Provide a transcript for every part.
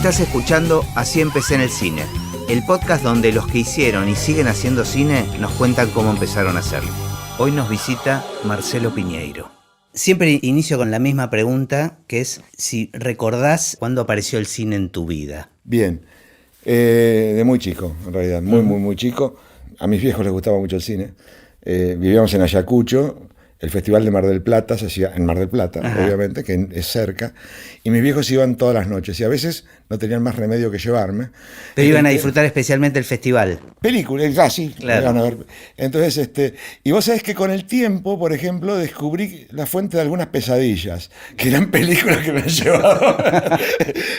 Estás escuchando Así empecé en el cine, el podcast donde los que hicieron y siguen haciendo cine nos cuentan cómo empezaron a hacerlo. Hoy nos visita Marcelo Piñeiro. Siempre inicio con la misma pregunta, que es si recordás cuándo apareció el cine en tu vida. Bien, de muy chico, en realidad, muy chico. A mis viejos les gustaba mucho el cine. Vivíamos en Ayacucho. El Festival de Mar del Plata se hacía en Mar del Plata, obviamente, que es cerca, y mis viejos iban todas las noches, y a veces no tenían más remedio que llevarme. Pero iban a disfrutar especialmente el festival. Películas, sí, claro. Iban a ver. Entonces, y vos sabés que con el tiempo, por ejemplo, descubrí la fuente de algunas pesadillas, que eran películas que me llevaban.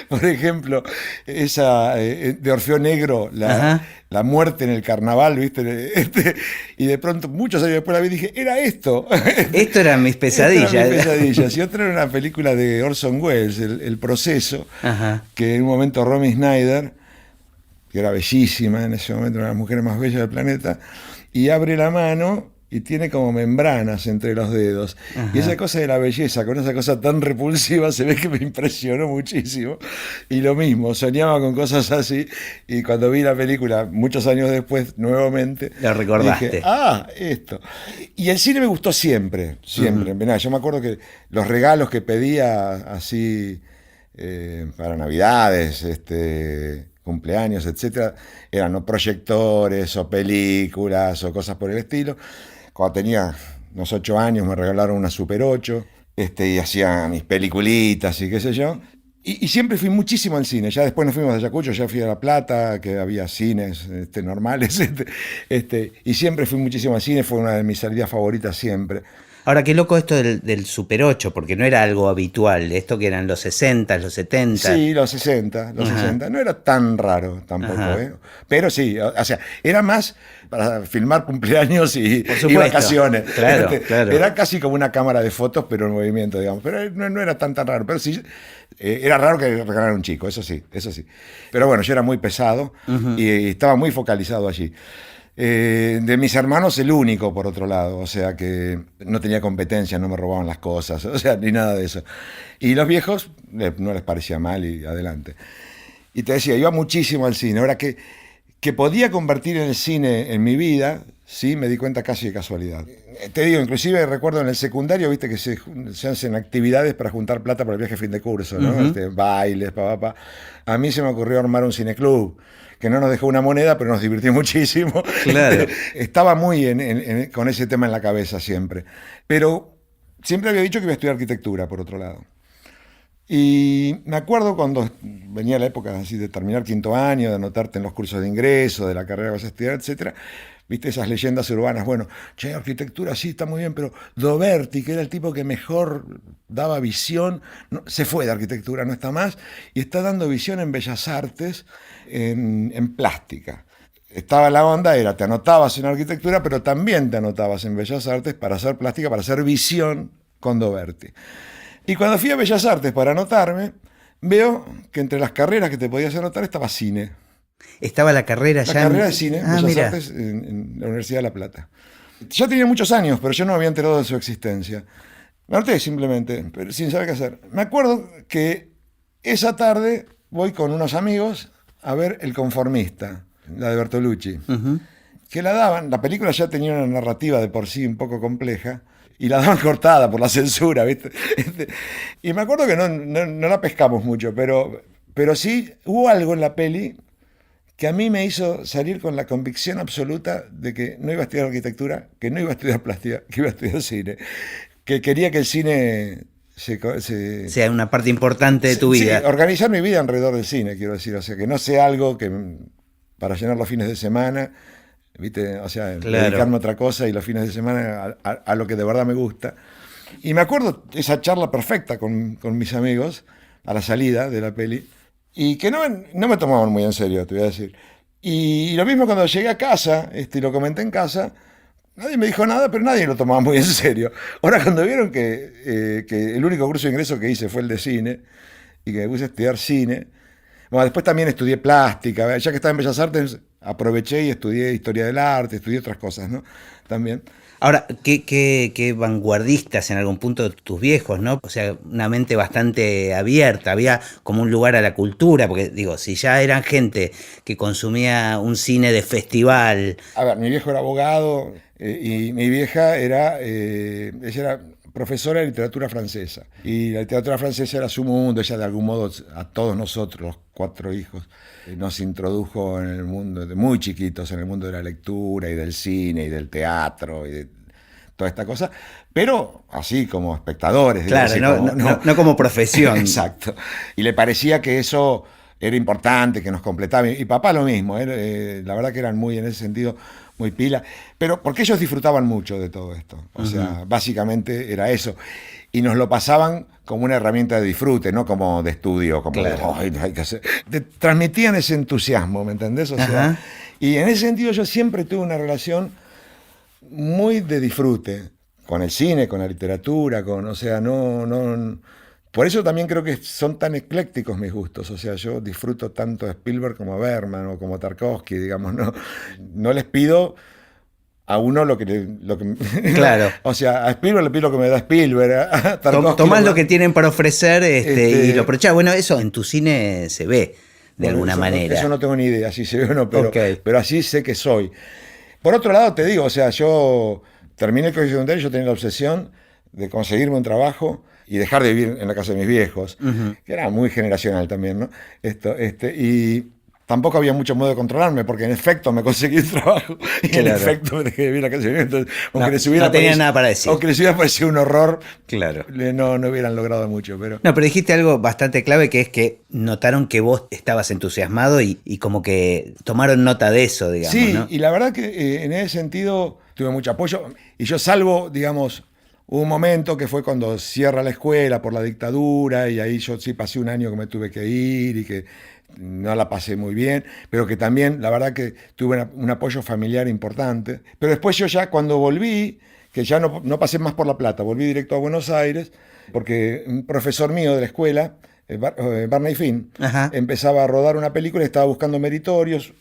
Por ejemplo, esa de Orfeo Negro, la muerte en el carnaval, ¿viste? Y de pronto, muchos años después la vi y dije, era esto. Esto eran mis pesadillas. Y otra era una película de Orson Welles, El Proceso, que en un momento Romy Schneider, que era bellísima en ese momento, una de las mujeres más bellas del planeta, y abre la mano y tiene como membranas entre los dedos. Y esa cosa de la belleza, con esa cosa tan repulsiva, se ve que me impresionó muchísimo. Y lo mismo, soñaba con cosas así, y cuando vi la película, muchos años después, nuevamente, lo recordaste. Dije, esto. Y el cine me gustó siempre. Mirá, yo me acuerdo que los regalos que pedía así para Navidades, cumpleaños, etcétera, eran o proyectores o películas o cosas por el estilo. Cuando tenía unos 8 años me regalaron una Super 8 y hacía mis peliculitas y qué sé yo. Y siempre fui muchísimo al cine. Ya después nos fuimos a Ayacucho, ya fui a La Plata, que había cines normales. Y siempre fui muchísimo al cine, fue una de mis salidas favoritas siempre. Ahora, qué loco esto del Super 8, porque no era algo habitual, esto que eran los 60, los 70. Sí, los 60. No era tan raro tampoco, Pero sí, o sea, era más para filmar cumpleaños y vacaciones. Claro. Era casi como una cámara de fotos, pero en movimiento, digamos. Pero no era tan raro, pero sí, era raro que regalaran un chico, eso sí. Pero bueno, yo era muy pesado y estaba muy focalizado allí. De mis hermanos el único, por otro lado, o sea que no tenía competencia, no me robaban las cosas, o sea, ni nada de eso. Y los viejos no les parecía mal y adelante. Y te decía, iba muchísimo al cine. Ahora que podía convertir el cine en mi vida, sí, me di cuenta casi de casualidad. Te digo, inclusive recuerdo en el secundario, viste que se hacen actividades para juntar plata para el viaje a fin de curso, ¿no? Bailes, A mí se me ocurrió armar un cineclub, que no nos dejó una moneda, pero nos divirtió muchísimo. Claro. Estaba muy con ese tema en la cabeza siempre. Pero siempre había dicho que iba a estudiar arquitectura, por otro lado. Y me acuerdo cuando venía la época así de terminar quinto año, de anotarte en los cursos de ingreso, de la carrera que vas a estudiar, etcétera. Viste esas leyendas urbanas, bueno, arquitectura sí está muy bien, pero Doberti, que era el tipo que mejor daba visión, se fue de arquitectura, no está más, y está dando visión en Bellas Artes, en plástica. Estaba la onda, te anotabas en arquitectura, pero también te anotabas en Bellas Artes para hacer plástica, para hacer visión con Doberti. Y cuando fui a Bellas Artes para anotarme, veo que entre las carreras que te podías anotar estaba cine. Estaba la carrera ya. La carrera de cine, Bellas Artes, en la Universidad de La Plata. Ya tenía muchos años, pero yo no me había enterado de su existencia. Me anoté simplemente, pero sin saber qué hacer. Me acuerdo que esa tarde voy con unos amigos a ver El Conformista, la de Bertolucci, que la daban. La película ya tenía una narrativa de por sí un poco compleja, y la daban cortada por la censura, ¿viste? Y me acuerdo que no la pescamos mucho, pero sí hubo algo en la peli que a mí me hizo salir con la convicción absoluta de que no iba a estudiar arquitectura, que no iba a estudiar plástica, que iba a estudiar cine, que quería que el cine sea una parte importante de tu vida. Sí, organizar mi vida alrededor del cine, quiero decir, o sea, que no sea algo que para llenar los fines de semana, ¿viste? O sea, dedicarme a otra cosa y los fines de semana a lo que de verdad me gusta. Y me acuerdo esa charla perfecta con mis amigos a la salida de la peli, y que no me tomaban muy en serio, te voy a decir. Y lo mismo cuando llegué a casa, y lo comenté en casa, nadie me dijo nada, pero nadie lo tomaba muy en serio. Ahora, cuando vieron que el único curso de ingreso que hice fue el de cine, y que me puse a estudiar cine, bueno, después también estudié plástica, ya que estaba en Bellas Artes, aproveché y estudié historia del arte, estudié otras cosas, ¿no? También. Ahora, qué vanguardistas en algún punto tus viejos, ¿no? O sea, una mente bastante abierta, había como un lugar a la cultura, porque digo, si ya eran gente que consumía un cine de festival. A ver, mi viejo era abogado y mi vieja ella era profesora de literatura francesa. Y la literatura francesa era su mundo, ella de algún modo a todos nosotros, los 4 hijos, nos introdujo en el mundo, de muy chiquitos, en el mundo de la lectura y del cine y del teatro y de toda esta cosa, pero así como espectadores. Claro, así no como profesión. Exacto. Y le parecía que eso era importante, que nos completaba. Y papá lo mismo, la verdad que eran muy, en ese sentido, muy pila. Pero porque ellos disfrutaban mucho de todo esto. O sea, básicamente era eso. Y nos lo pasaban como una herramienta de disfrute, no como de estudio, como claro. hay que hacer. Transmitían ese entusiasmo, ¿me entendés? O sea, y en ese sentido yo siempre tuve una relación muy de disfrute con el cine, con la literatura, o sea, no. Por eso también creo que son tan eclécticos mis gustos. O sea, yo disfruto tanto de Spielberg como Bergman o como Tarkovsky, digamos, no les pido a uno lo que claro. O sea, a Spielberg le pido lo que me da Spielberg. A Tarkovsky Tomás lo que tienen para ofrecer y lo aprovechás. Bueno, eso en tu cine se ve de alguna manera. Eso no tengo ni idea si se ve o no, pero así sé que soy. Por otro lado, te digo, o sea, yo terminé el colegio secundario, yo tenía la obsesión de conseguirme un trabajo y dejar de vivir en la casa de mis viejos, que era muy generacional también, ¿no? Y tampoco había mucho modo de controlarme, porque en efecto me conseguí un trabajo y en efecto me dejé de vivir en la casa de mis viejos. Entonces, no tenía nada para decir. Aunque les hubiera parecido un horror, claro. no hubieran logrado mucho. Pero dijiste algo bastante clave, que es que notaron que vos estabas entusiasmado y como que tomaron nota de eso, digamos. Sí, ¿no? y la verdad que en ese sentido tuve mucho apoyo. Y yo salvo, digamos, hubo un momento que fue cuando cierra la escuela por la dictadura y ahí yo sí pasé un año que me tuve que ir y que no la pasé muy bien, pero que también la verdad que tuve un apoyo familiar importante. Pero después yo ya cuando volví, que ya no pasé más por La Plata, volví directo a Buenos Aires, porque un profesor mío de la escuela, Barney Finn, empezaba a rodar una película y estaba buscando meritorios.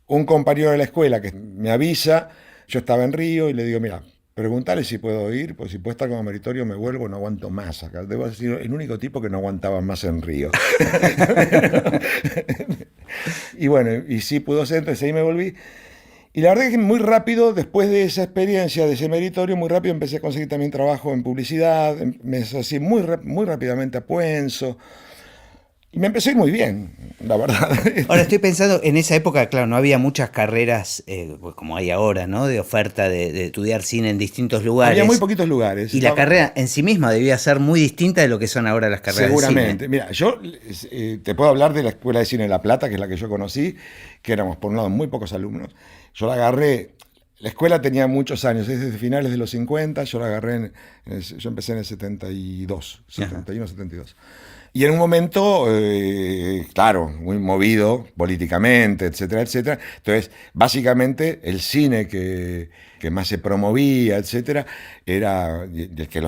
Un compañero de la escuela que me avisa, yo estaba en Río y le digo, mira, preguntale si puedo ir, pues si puedo estar como meritorio me vuelvo, no aguanto más acá. Debo decir, el único tipo que no aguantaba más en Río. Y bueno, y sí pudo ser, entonces ahí me volví. Y la verdad es que muy rápido, después de esa experiencia, de ese meritorio, muy rápido empecé a conseguir también trabajo en publicidad, me así muy rápidamente a Puenzo. Y me empecé a ir muy bien, la verdad. Ahora estoy pensando, en esa época, claro, no había muchas carreras pues como hay ahora, ¿no? De oferta de estudiar cine en distintos lugares. Había muy poquitos lugares. Y la carrera en sí misma debía ser muy distinta de lo que son ahora las carreras de cine. Seguramente. Mira, yo te puedo hablar de la Escuela de Cine de La Plata, que es la que yo conocí, que éramos, por un lado, muy pocos alumnos. Yo la agarré. La escuela tenía muchos años, es desde finales de los 50, yo la agarré, yo empecé en el 72, 71, 72. Y en un momento, claro, muy movido políticamente, etcétera, etcétera. Entonces, básicamente, el cine que más se promovía, etcétera, era el que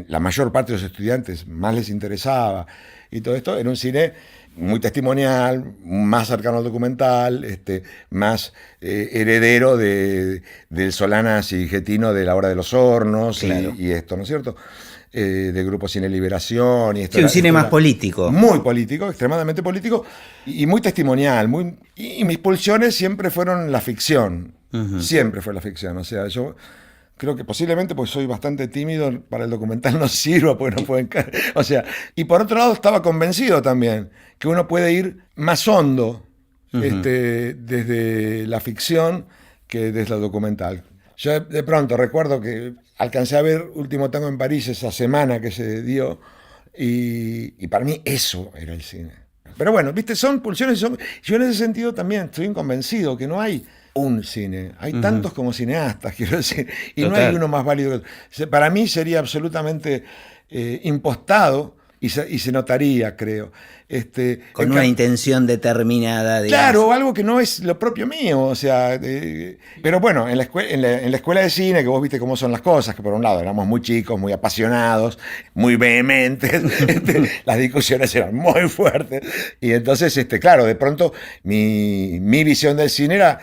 la mayor parte de los estudiantes más les interesaba. Y todo esto era un cine muy testimonial, más cercano al documental, más heredero del Solanas y Getino de La Hora de los Hornos, claro. y esto, ¿no es cierto? De Grupo Cine Liberación. Y esto sí, un cine más político. Muy político, extremadamente político, y muy testimonial. Y mis pulsiones siempre fueron la ficción. Siempre fue la ficción. O sea, yo creo que posiblemente pues soy bastante tímido, para el documental no sirva porque no pueden caer. O sea, y por otro lado estaba convencido también que uno puede ir más hondo desde la ficción que desde el documental. Yo de pronto recuerdo que alcancé a ver Último Tango en París esa semana que se dio y para mí eso era el cine. Pero bueno, viste, son pulsiones. Yo en ese sentido también estoy convencido que no hay un cine. Hay tantos como cineastas, quiero decir, y total. No hay uno más válido que otro. Para mí sería absolutamente impostado y se notaría, creo. Con una intención determinada. Digamos. Claro, algo que no es lo propio mío, o sea, pero bueno, en la escuela de cine, que vos viste cómo son las cosas, que por un lado éramos muy chicos, muy apasionados, muy vehementes, las discusiones eran muy fuertes, y entonces, claro, de pronto mi visión del cine era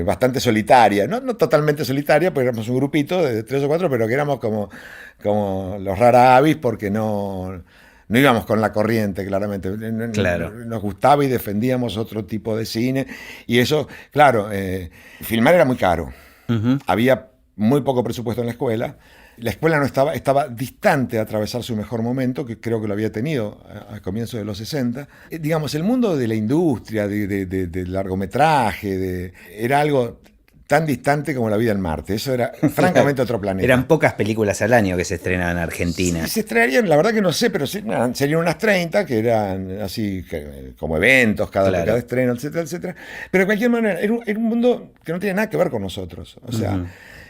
bastante solitaria, no totalmente solitaria, porque éramos un grupito de 3 o 4, pero que éramos como los rara avis, porque no íbamos con la corriente, claramente. Claro. Nos gustaba y defendíamos otro tipo de cine. Y eso, claro, filmar era muy caro. Ujú. Había muy poco presupuesto en la escuela. La escuela no estaba distante de atravesar su mejor momento, que creo que lo había tenido a comienzos de los 60. Digamos, el mundo de la industria, de largometraje, era algo tan distante como la vida en Marte. Eso era francamente otro planeta. Eran pocas películas al año que se estrenaban en Argentina. Se estrenarían, la verdad que no sé, pero serían unas 30, que eran así como eventos, cada estreno, etcétera, etcétera. Pero de cualquier manera, era un mundo que no tenía nada que ver con nosotros. O sea,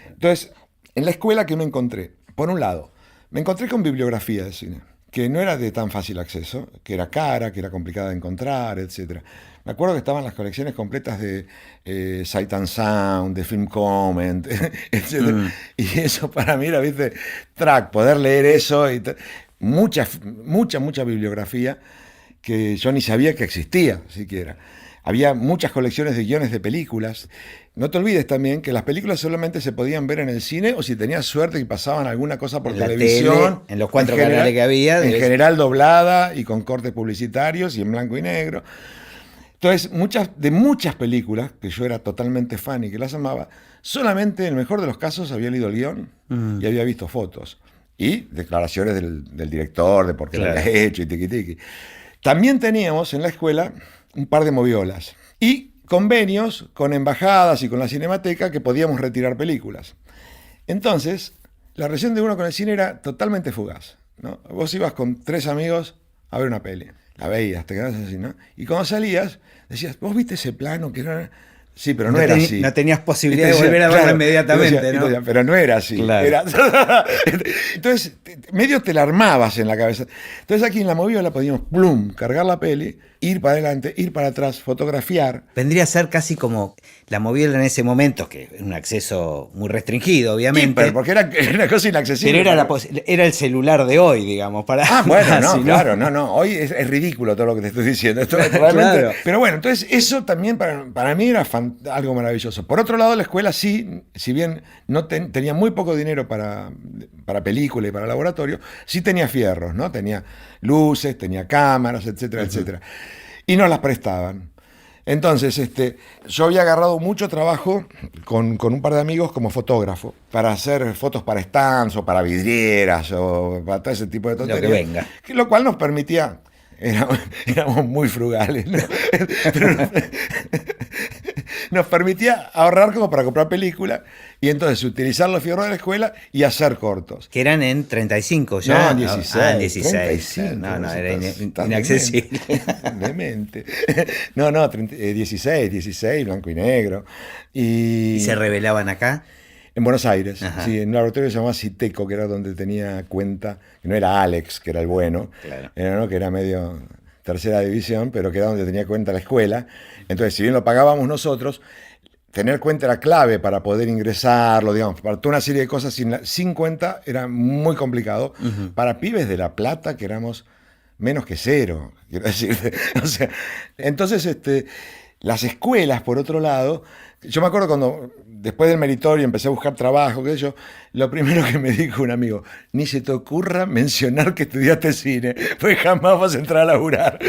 entonces, en la escuela, ¿qué me encontré? Por un lado, me encontré con bibliografía de cine, que no era de tan fácil acceso, que era cara, que era complicada de encontrar, etcétera. Me acuerdo que estaban las colecciones completas de Sight and Sound, de Film Comment, etc. Y eso para mí era, viste, poder leer eso. Mucha bibliografía que yo ni sabía que existía siquiera. Había muchas colecciones de guiones de películas. No te olvides también que las películas solamente se podían ver en el cine o si tenías suerte y pasaban alguna cosa por televisión. Tele, en los 4 canales que había. En general doblada y con cortes publicitarios y en blanco y negro. Entonces, muchas películas, que yo era totalmente fan y que las amaba, solamente en el mejor de los casos había leído el guión y había visto fotos. Y declaraciones del director, de por qué lo había hecho y tiqui. También teníamos en la escuela un par de moviolas y convenios con embajadas y con la Cinemateca que podíamos retirar películas. Entonces, la relación de uno con el cine era totalmente fugaz, ¿no? Vos ibas con 3 amigos a ver una peli. La veías, te quedabas así, ¿no? Y cuando salías, decías, ¿vos viste ese plano que era...? Sí, pero no era así. No tenías posibilidad de volver a verlo inmediatamente, ¿no? Pero no era así. Claro. Entonces, medio te la armabas en la cabeza. Entonces aquí en la moviola podíamos, plum, cargar la peli, ir para adelante, ir para atrás, fotografiar. Vendría a ser casi como la moviola en ese momento, que es un acceso muy restringido, obviamente. Sí, porque era una cosa inaccesible. Pero era el celular de hoy, digamos. Bueno, no, claro, no. Hoy es ridículo todo lo que te estoy diciendo. Esto Claro. Pero bueno, entonces eso también para mí era algo maravilloso. Por otro lado, la escuela sí, si bien no tenía muy poco dinero para película y para laboratorio, sí tenía fierros, ¿no? Tenía luces, tenía cámaras, etcétera, etcétera. Y nos las prestaban. Entonces, yo había agarrado mucho trabajo con un par de amigos como fotógrafo para hacer fotos para stands o para vidrieras o para todo ese tipo de tonterías. Lo que venga. Lo cual nos permitía... Éramos muy frugales, ¿no? Pero nos permitía ahorrar como para comprar películas y entonces utilizar los fierros de la escuela y hacer cortos. Que eran en 35 ya. No, 16. Ah, en 16. 35, no, era inaccesible. Demente. No, 16, blanco y negro. ¿Y se revelaban acá? En Buenos Aires, Ajá. sí, en un laboratorio que se llamaba Citeco, que era donde tenía cuenta, que no era Alex, que era el bueno, Claro. que era medio tercera división, pero que era donde tenía cuenta la escuela. Entonces, si bien lo pagábamos nosotros, tener cuenta era clave para poder ingresarlo, digamos, para toda una serie de cosas sin cuenta era muy complicado. Para pibes de La Plata, que éramos menos que cero, quiero decir. O sea, entonces, las escuelas, por otro lado, yo me acuerdo cuando, después del meritorio, empecé a buscar trabajo, qué sé yo, lo primero que me dijo un amigo, ni se te ocurra mencionar que estudiaste cine, pues jamás vas a entrar a laburar.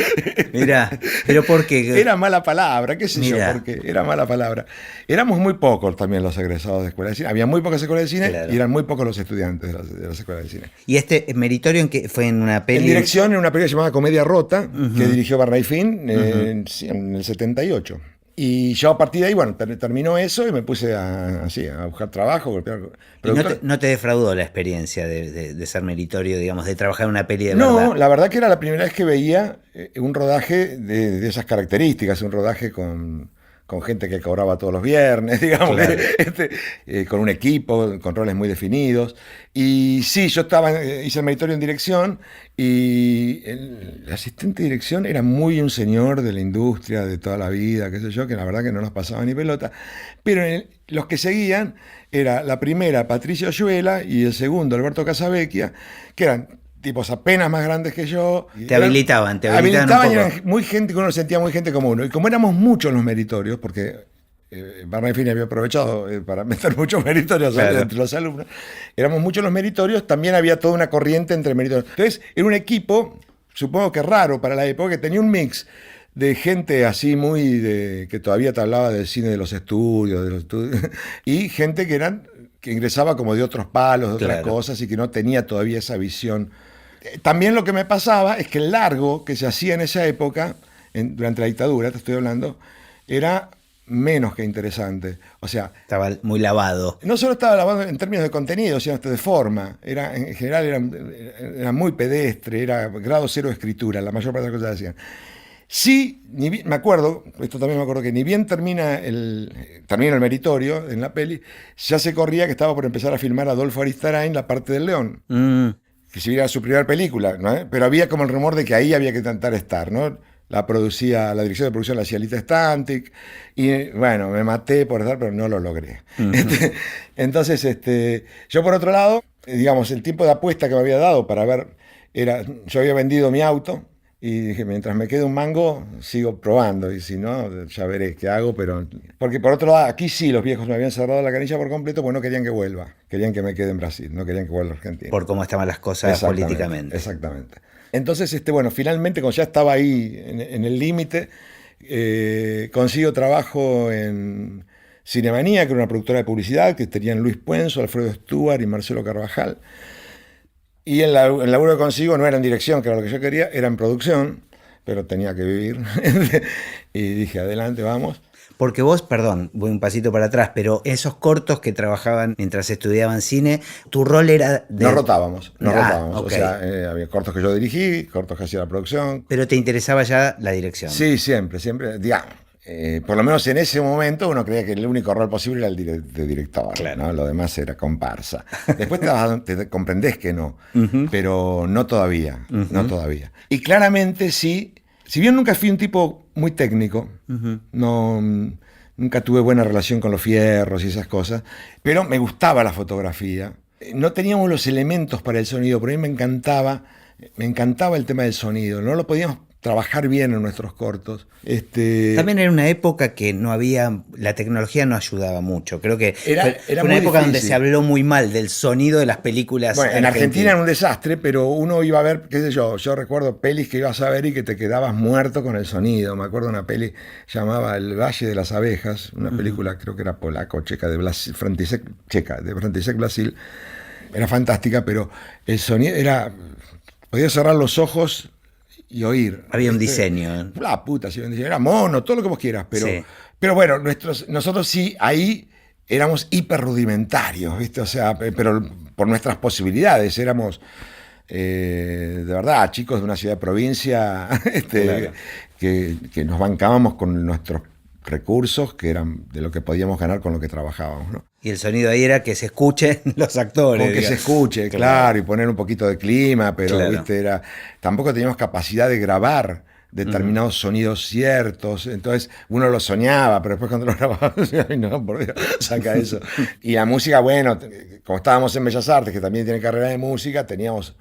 Mirá, pero ¿por qué? Era mala palabra, qué sé Mirá. yo, porque era mala palabra. Éramos muy pocos también los egresados de escuelas de cine, había muy pocas escuelas de cine Claro. y eran muy pocos los estudiantes de las escuelas de cine. ¿Y meritorio en qué fue? ¿En una peli? En dirección, en una película llamada Comedia Rota, que dirigió Barney Finn sí, en el 78. Y yo a partir de ahí, bueno, terminó eso y me puse a buscar trabajo, golpear. ¿Y no te defraudó la experiencia de ser meritorio, digamos, de trabajar en una peli de No, verdad? la verdad que era la primera vez que veía un rodaje de esas características, un rodaje con gente que cobraba todos los viernes, digamos, Claro. con un equipo, con roles muy definidos. Y sí, yo hice el meritorio en dirección y el asistente de dirección era muy un señor de la industria de toda la vida, qué sé yo, que la verdad que no nos pasaba ni pelota. Pero los que seguían era la primera Patricia Oyuela y el segundo Alberto Casavecchia, que eran tipos apenas más grandes que yo. Te habilitaban un y poco. eran muy gente, que uno sentía muy gente como uno. Y como éramos muchos los meritorios, porque Barney Fini había aprovechado para meter muchos meritorios entre los alumnos. Éramos muchos los meritorios, también había toda una corriente entre meritorios. Entonces, era un equipo, supongo que raro para la época, que tenía un mix de gente así que todavía te hablaba del cine de los estudios, y gente que ingresaba como de otros palos, de otras cosas, y que no tenía todavía esa visión. También lo que me pasaba es que el largo que se hacía en esa época, durante la dictadura, te estoy hablando, era menos que interesante. O sea, estaba muy lavado. No solo estaba lavado en términos de contenido, sino hasta de forma. En general era muy pedestre, era grado cero de escritura, la mayor parte de las cosas que hacían. Sí, me acuerdo, esto también me acuerdo, que ni bien termina el meritorio en la peli, ya se corría que estaba por empezar a filmar Adolfo Aristarain La parte del león. Que si era su primera película, ¿no? Pero había como el rumor de que ahí había que intentar estar, ¿no? La dirección de producción la hacía Lita Stantic, y bueno, me maté por estar, pero no lo logré. Entonces, yo por otro lado, digamos, el tiempo de apuesta que me había dado para ver, yo había vendido mi auto, y dije, mientras me quede un mango, sigo probando, y si no, ya veré qué hago, porque por otro lado, aquí sí los viejos me habían cerrado la canilla por completo, porque no querían que vuelva, querían que me quede en Brasil, no querían que vuelva a Argentina. Por cómo estaban las cosas políticamente. Exactamente. Entonces, bueno, finalmente, cuando ya estaba ahí en el límite, consigo trabajo en Cinemanía, que era una productora de publicidad, que tenían Luis Puenzo, Alfredo Stuart y Marcelo Carvajal. Y el laburo que consigo no era en dirección, que era lo que yo quería, era en producción, pero tenía que vivir. Y dije, adelante, vamos. Porque vos, perdón, voy un pasito para atrás, pero esos cortos que trabajaban mientras estudiaban cine, tu rol era de... No rotábamos. Okay. O sea, había cortos que yo dirigí, cortos que hacía la producción. Pero te interesaba ya la dirección. Sí, siempre, digamos. Por lo menos en ese momento uno creía que el único rol posible era el de director, claro. ¿no? Lo demás era comparsa. Después te comprendés que no, pero no todavía, no todavía. Y claramente sí, si bien nunca fui un tipo muy técnico, nunca tuve buena relación con los fierros y esas cosas, pero me gustaba la fotografía. No teníamos los elementos para el sonido, pero a mí me encantaba el tema del sonido, no lo podíamos trabajar bien en nuestros cortos. También era una época que la tecnología no ayudaba mucho. Creo que era una época difícil. Donde se habló muy mal del sonido de las películas. Bueno, en Argentina era un desastre, pero uno iba a ver, qué sé yo recuerdo pelis que ibas a ver y que te quedabas muerto con el sonido. Me acuerdo una peli llamaba El Valle de las Abejas, una película creo que era polaco-checa, de František Brasil. Era fantástica, pero el sonido podías cerrar los ojos y oír. Había un diseño. La puta, sí, un diseño. Era mono, todo lo que vos quieras, pero bueno, nosotros sí, ahí éramos hiper rudimentarios, ¿viste? O sea, pero por nuestras posibilidades, éramos de verdad chicos de una ciudad de provincia claro. que nos bancábamos con nuestros recursos, que eran de lo que podíamos ganar con lo que trabajábamos, ¿no? Y el sonido ahí era que se escuchen los actores. Con que se escuche, claro, y poner un poquito de clima, pero ¿viste? Tampoco teníamos capacidad de grabar determinados sonidos ciertos, entonces uno lo soñaba, pero después cuando lo grababa, ay no, por Dios, saca eso. Y la música, bueno, como estábamos en Bellas Artes, que también tiene carrera de música, teníamos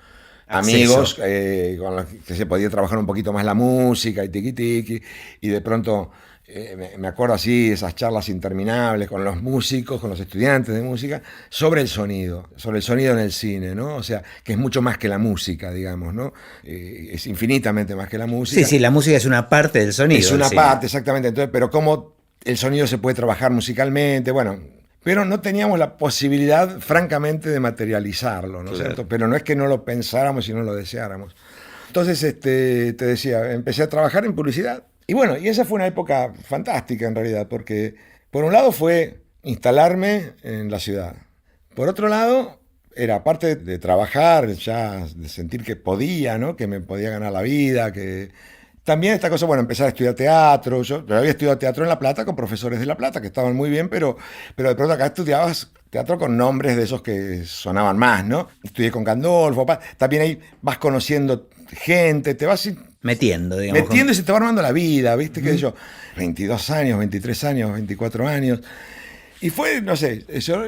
amigos con los que se podía trabajar un poquito más la música y tiqui, y de pronto... me acuerdo así, esas charlas interminables con los músicos, con los estudiantes de música, sobre el sonido en el cine, ¿no? O sea, que es mucho más que la música, digamos, ¿no? Es infinitamente más que la música. Sí, la música es una parte del sonido. Es una parte, exactamente. Entonces, pero cómo el sonido se puede trabajar musicalmente, bueno... Pero no teníamos la posibilidad, francamente, de materializarlo, ¿no es cierto? Pero no es que no lo pensáramos y no lo deseáramos. Entonces, te decía, empecé a trabajar en publicidad. Y bueno, y esa fue una época fantástica en realidad, porque por un lado fue instalarme en la ciudad. Por otro lado, era aparte de trabajar, ya de sentir que podía, ¿no? Que me podía ganar la vida, que... También esta cosa, bueno, empezar a estudiar teatro. Yo había estudiado teatro en La Plata con profesores de La Plata que estaban muy bien, pero de pronto acá estudiabas teatro con nombres de esos que sonaban más, ¿no? Estudié con Gandolfo, también ahí vas conociendo gente, te vas... Metiendo, digamos. Y se te va armando la vida, ¿viste? ¿Qué sé yo? 22 años, 23 años, 24 años. Y fue, no sé, yo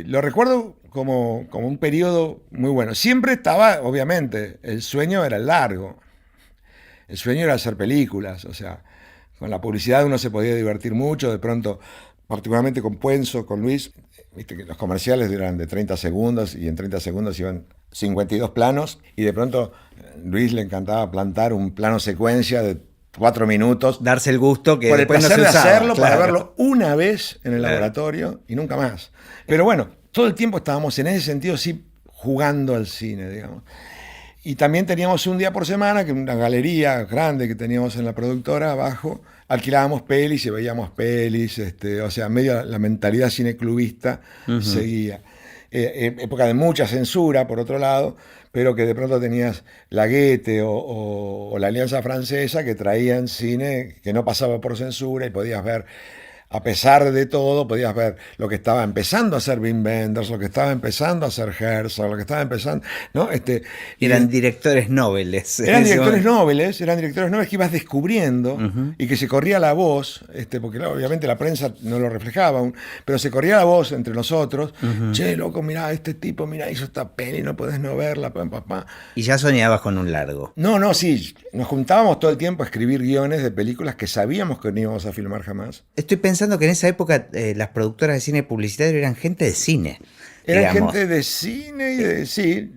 lo recuerdo como un periodo muy bueno. Siempre estaba, obviamente, el sueño era largo. El sueño era hacer películas, o sea, con la publicidad uno se podía divertir mucho, de pronto particularmente con Puenzo, con Luis, viste que los comerciales eran de 30 segundos y en 30 segundos iban 52 planos y de pronto Luis le encantaba plantar un plano secuencia de 4 minutos. Darse el gusto que por el después placer no se de usaba, hacerlo, claro. para verlo una vez en el laboratorio y nunca más. Pero bueno, todo el tiempo estábamos en ese sentido, sí, jugando al cine, digamos. Y también teníamos un día por semana, que una galería grande que teníamos en la productora abajo, alquilábamos pelis y veíamos pelis, o sea, medio la mentalidad cineclubista seguía. Época de mucha censura, por otro lado, pero que de pronto tenías la Goethe o la Alianza Francesa que traían cine que no pasaba por censura y podías ver, a pesar de todo, podías ver lo que estaba empezando a hacer Wim Wenders, lo que estaba empezando a hacer Herzog, lo que estaba empezando, ¿no? Eran directores nobles. Eran directores nobles que ibas descubriendo y que se corría la voz, porque claro, obviamente la prensa no lo reflejaba aún, pero se corría la voz entre nosotros. Che, loco, mirá, este tipo, mirá, hizo esta peli, no podés no verla, papá. Y ya soñabas con un largo. No, sí, nos juntábamos todo el tiempo a escribir guiones de películas que sabíamos que no íbamos a filmar jamás. Estoy pensando que en esa época las productoras de cine publicitario eran gente de cine. Eran digamos. gente de cine y de... Sí,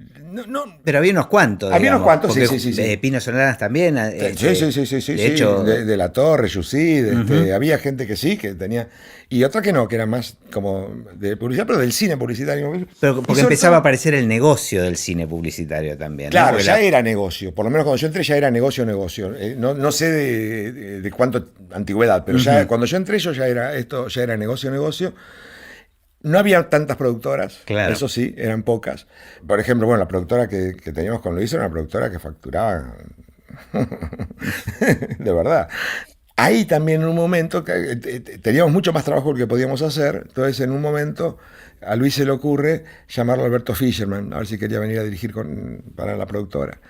no. Pero había unos cuantos. Había digamos, unos cuantos, porque, sí. Pino Solanas también. Sí. De hecho, de La Torre, Yusid, había gente que sí, que tenía... Y otra que no, que era más como de publicidad, pero del cine publicitario. pero porque empezaba a aparecer el negocio del cine publicitario también. Claro, ¿no? ya era negocio. Por lo menos cuando yo entré ya era negocio. No sé de cuánto antigüedad, pero ya cuando yo entré ya era negocio. No había tantas productoras, claro. Eso sí, eran pocas. Por ejemplo, bueno, la productora que teníamos con Luis era una productora que facturaba de verdad. Ahí también en un momento teníamos mucho más trabajo del que podíamos hacer, entonces en un momento a Luis se le ocurre llamarlo a Alberto Fischerman, a ver si quería venir a dirigir para la productora.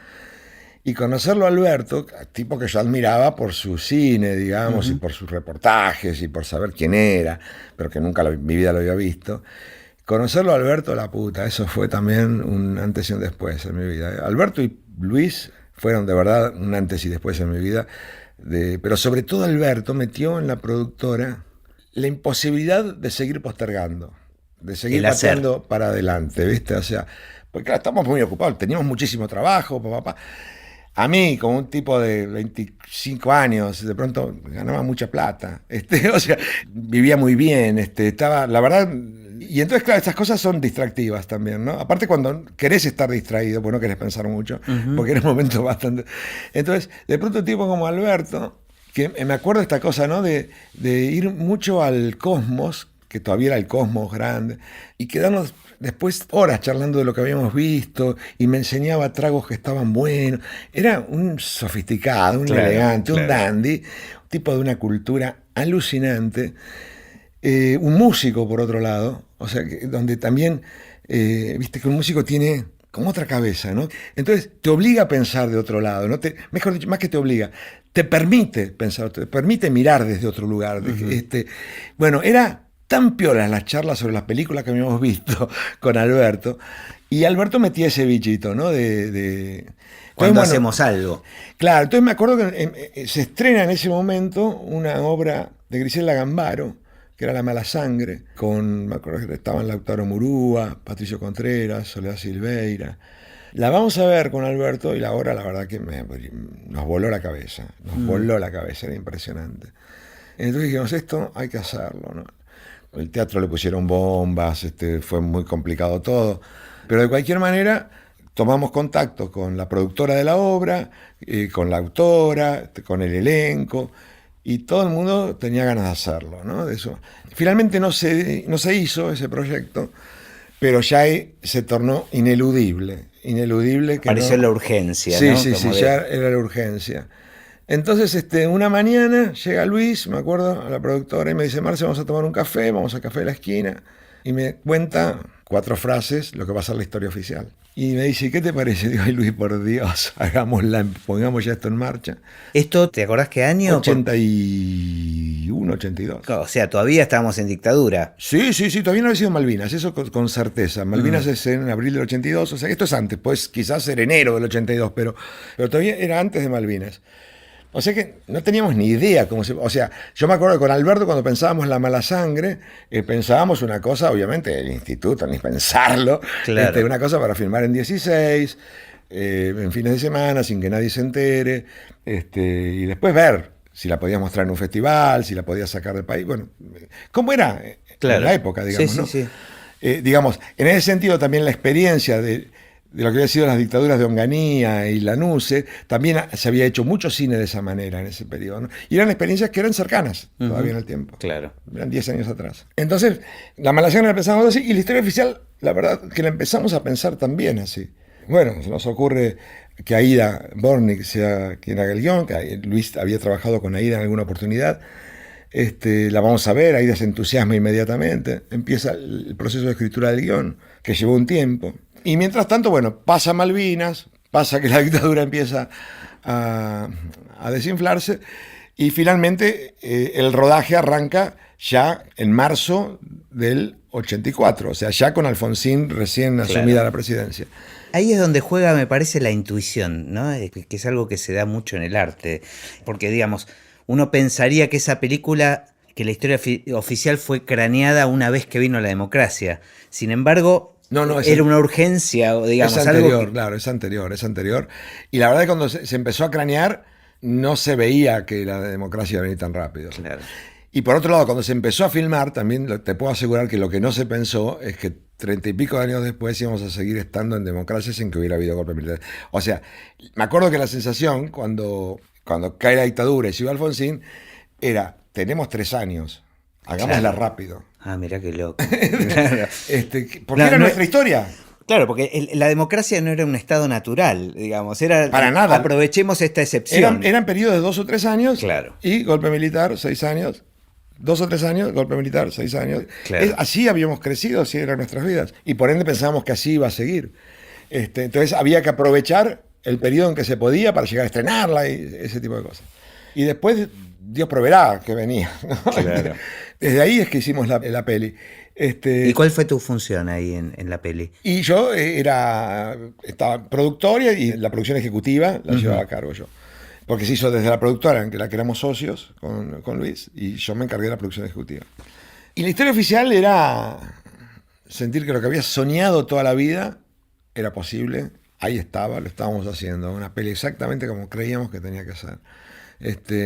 Y conocerlo a Alberto, tipo que yo admiraba por su cine, digamos, y por sus reportajes, y por saber quién era, pero que nunca en mi vida lo había visto. Conocerlo a Alberto, la puta, eso fue también un antes y un después en mi vida. Alberto y Luis fueron de verdad un antes y después en mi vida, pero sobre todo Alberto metió en la productora la imposibilidad de seguir postergando, de seguir pateando para adelante, ¿viste? O sea, porque claro, estamos muy ocupados, teníamos muchísimo trabajo, papá. A mí, como un tipo de 25 años, de pronto ganaba mucha plata, o sea, vivía muy bien, estaba, la verdad, y entonces, claro, estas cosas son distractivas también, ¿no? Aparte cuando querés estar distraído, pues no querés pensar mucho, porque era un momento bastante... Entonces, de pronto un tipo como Alberto, que me acuerdo de esta cosa, ¿no? De ir mucho al Cosmos, que todavía era el Cosmos grande, y quedarnos después horas charlando de lo que habíamos visto, y me enseñaba tragos que estaban buenos. Era un sofisticado, un elegante, un dandy, un tipo de una cultura alucinante, un músico por otro lado, o sea, donde también, viste que un músico tiene como otra cabeza, ¿no? Entonces te obliga a pensar de otro lado, ¿no? Mejor dicho, más que te obliga, te permite pensar, te permite mirar desde otro lugar. Bueno, era tan piolas las charlas sobre las películas que habíamos visto con Alberto, y Alberto metía ese bichito, ¿no? Cuando hacemos algo. Claro, entonces me acuerdo que se estrena en ese momento una obra de Griselda Gambaro, que era La Mala Sangre, me acuerdo que estaban Lautaro Murúa, Patricio Contreras, Soledad Silveira. La vamos a ver con Alberto y la obra, la verdad que nos voló la cabeza, era impresionante. Entonces dijimos, esto hay que hacerlo, ¿no? El teatro le pusieron bombas, fue muy complicado todo, pero de cualquier manera tomamos contacto con la productora de la obra, con la autora, con el elenco, y todo el mundo tenía ganas de hacerlo, ¿no? De eso. Finalmente no se hizo ese proyecto, pero ya se tornó ineludible. Pareció la urgencia, sí, ¿no? Sí, ya era la urgencia. Entonces, una mañana llega Luis, me acuerdo, a la productora, y me dice, Marce, vamos a tomar un café, vamos al Café de la Esquina, y me cuenta 4 frases lo que va a ser la historia oficial. Y me dice, ¿qué te parece? Digo, ay Luis, por Dios, pongamos ya esto en marcha. ¿Esto, te acordás qué año? 81, 82. O sea, todavía estábamos en dictadura. Sí, todavía no había sido Malvinas, eso con certeza. Malvinas es en abril del 82, o sea, esto es antes, pues quizás era enero del 82, pero todavía era antes de Malvinas. O sea que no teníamos ni idea cómo se... O sea, yo me acuerdo que con Alberto cuando pensábamos La Mala Sangre, pensábamos una cosa, obviamente, el instituto, ni pensarlo, Claro. una cosa para filmar en 16, en fines de semana, sin que nadie se entere, y después ver si la podías mostrar en un festival, si la podías sacar del país. Bueno, ¿cómo era Claro. en la época, digamos, Sí, ¿no? sí, Digamos, en ese sentido también la experiencia de lo que había sido las dictaduras de Onganía y Lanuse, también se había hecho mucho cine de esa manera en ese periodo, ¿no? Y eran experiencias que eran cercanas todavía en el tiempo. Claro. Eran 10 años atrás. Entonces, La Mala Sangre la pensamos así, y la historia oficial, la verdad, que la empezamos a pensar también así. Bueno, se nos ocurre que Aida Bornik sea quien haga el guión, que Luis había trabajado con Aida en alguna oportunidad. La vamos a ver, Aida se entusiasma inmediatamente, empieza el proceso de escritura del guión, que llevó un tiempo. Y mientras tanto, bueno, pasa Malvinas, pasa que la dictadura empieza a desinflarse, y finalmente el rodaje arranca ya en marzo del 84, o sea, ya con Alfonsín recién asumida la presidencia. Ahí es donde juega, me parece, la intuición, ¿no? Que es algo que se da mucho en el arte. Porque, digamos, uno pensaría que esa película, que la historia oficial fue craneada una vez que vino la democracia. Sin embargo, No, era una urgencia, o digamos, es anterior, algo que... claro, es anterior. Y la verdad es que cuando se empezó a cranear, no se veía que la democracia iba a venir tan rápido. Claro. Y por otro lado, cuando se empezó a filmar, también te puedo asegurar que lo que no se pensó es que 30 y pico de años después íbamos a seguir estando en democracia sin que hubiera habido golpe militar. O sea, me acuerdo que la sensación cuando cae la dictadura y se iba Alfonsín era, tenemos 3 años, hagámosla rápido. Ah, mirá qué loco. Claro. Porque era nuestra historia. Claro, porque la democracia no era un estado natural, digamos, era... Para nada. Aprovechemos esta excepción. Eran periodos de 2 o 3 años, Claro. Y golpe militar, 6 años. 2 o 3 años, golpe militar, 6 años. Claro. Así habíamos crecido, así eran nuestras vidas. Y por ende pensábamos que así iba a seguir. Entonces había que aprovechar el periodo en que se podía para llegar a estrenarla y ese tipo de cosas. Y después Dios proveerá que venía, ¿no? Claro. Desde ahí es que hicimos la peli. ¿Y cuál fue tu función ahí en la peli? Y yo estaba productor y la producción ejecutiva la llevaba a cargo yo. Porque se hizo desde la productora, en la que éramos socios con Luis, y yo me encargué de la producción ejecutiva. Y la historia oficial era sentir que lo que había soñado toda la vida era posible. Ahí estaba, lo estábamos haciendo. Una peli exactamente como creíamos que tenía que ser.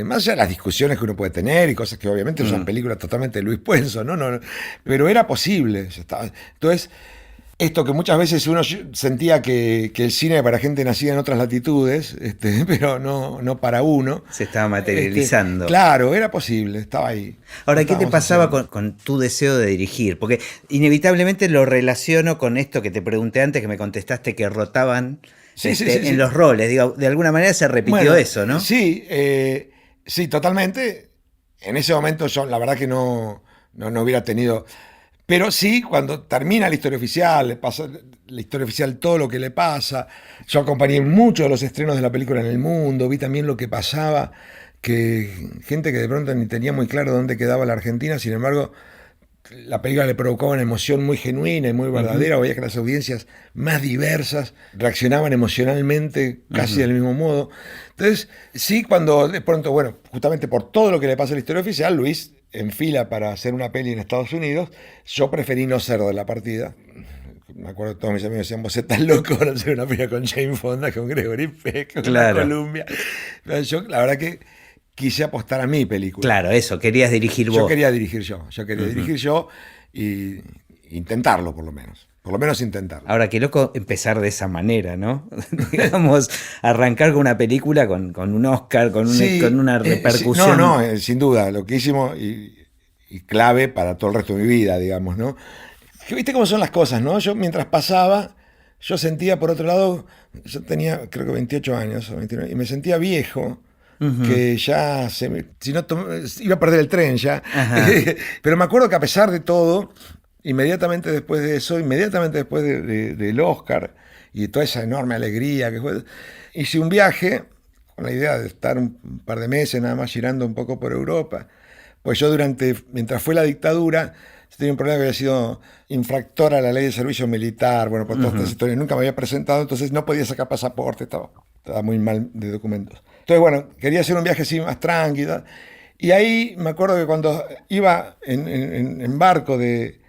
Más allá de las discusiones que uno puede tener y cosas que obviamente son películas totalmente de Luis Puenzo, ¿no? Pero era posible. Entonces, esto que muchas veces uno sentía que el cine para gente nacida en otras latitudes, pero no para uno. Se estaba materializando. Claro, era posible, estaba ahí. Ahora, ¿qué te pasaba con tu deseo de dirigir? Porque inevitablemente lo relaciono con esto que te pregunté antes, que me contestaste que rotaban en los roles. Digo, de alguna manera se repitió eso, ¿no? Sí, sí, totalmente. En ese momento yo la verdad que no hubiera tenido... Pero sí, cuando termina la historia oficial, le pasa la historia oficial todo lo que le pasa. Yo acompañé muchos de los estrenos de la película en el mundo, vi también lo que pasaba, que gente que de pronto ni tenía muy claro dónde quedaba la Argentina, sin embargo, la película le provocaba una emoción muy genuina y muy verdadera. Veía que las audiencias más diversas reaccionaban emocionalmente casi del mismo modo. Entonces, sí, cuando de pronto, bueno, justamente por todo lo que le pasa a la historia oficial, Luis en fila para hacer una peli en Estados Unidos, yo preferí no ser de la partida. Me acuerdo que todos mis amigos decían, vos estás loco para hacer una peli con Jane Fonda, con Gregory Peck, con Columbia. Pero yo, la verdad que quise apostar a mi película. Claro, eso, querías dirigir vos. Yo quería dirigir yo y intentarlo por lo menos. Por lo menos intentarlo. Ahora, qué loco empezar de esa manera, ¿no? Digamos, arrancar con una película con un Oscar, con una repercusión. Sin duda, lo que hicimos y clave para todo el resto de mi vida, digamos, ¿no? Que viste cómo son las cosas, ¿no? Yo mientras pasaba, yo sentía por otro lado, yo tenía creo que 28 años o 29, y me sentía viejo. Que ya iba a perder el tren ya. Pero me acuerdo que a pesar de todo, inmediatamente después de eso, inmediatamente después del Oscar y de toda esa enorme alegría que fue, hice un viaje con la idea de estar un par de meses nada más girando un poco por Europa. Pues yo mientras fue la dictadura, tenía un problema que había sido infractor a la ley de servicio militar, bueno, por todas estas historias, nunca me había presentado, entonces no podía sacar pasaporte, estaba estaba muy mal de documentos. Entonces, bueno, quería hacer un viaje así más tranquilo. Y ahí me acuerdo que cuando iba en barco de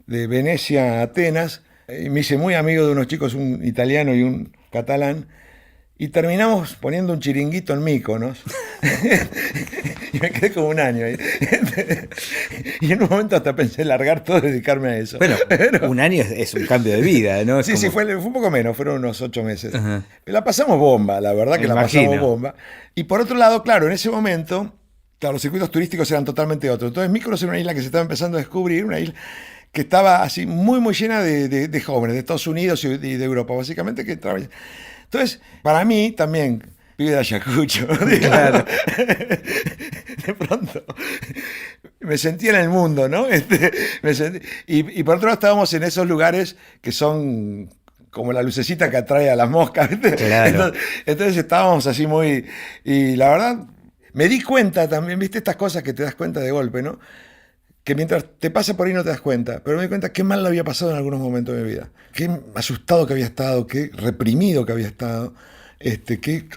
Venecia a Atenas, me hice muy amigo de unos chicos, un italiano y un catalán, y terminamos poniendo un chiringuito en Mykonos. Y me quedé como un año ahí. Y en un momento hasta pensé largar todo y dedicarme a eso. Bueno, un año es un cambio de vida, ¿no? Es Sí, como... sí, fue un poco menos, fueron unos 8 meses. Ajá. La pasamos bomba, la verdad que Me la imagino. pasamos bomba. Y por otro lado, claro, en ese momento, claro, los circuitos turísticos eran totalmente otros. Entonces Mykonos era una isla que se estaba empezando a descubrir, una isla que estaba así muy, muy llena de jóvenes de Estados Unidos y de Europa, básicamente, que trabajaban. Entonces, para mí también, pibe de Ayacucho, Claro. de pronto me sentía en el mundo, ¿no? Y por otro lado estábamos en esos lugares que son como la lucecita que atrae a las moscas, ¿viste? Claro. Entonces estábamos así muy... Y la verdad, me di cuenta también, ¿viste? Estas cosas que te das cuenta de golpe, ¿no? Que mientras te pasa por ahí no te das cuenta, pero me di cuenta qué mal le había pasado en algunos momentos de mi vida, qué asustado que había estado, qué reprimido que había estado, qué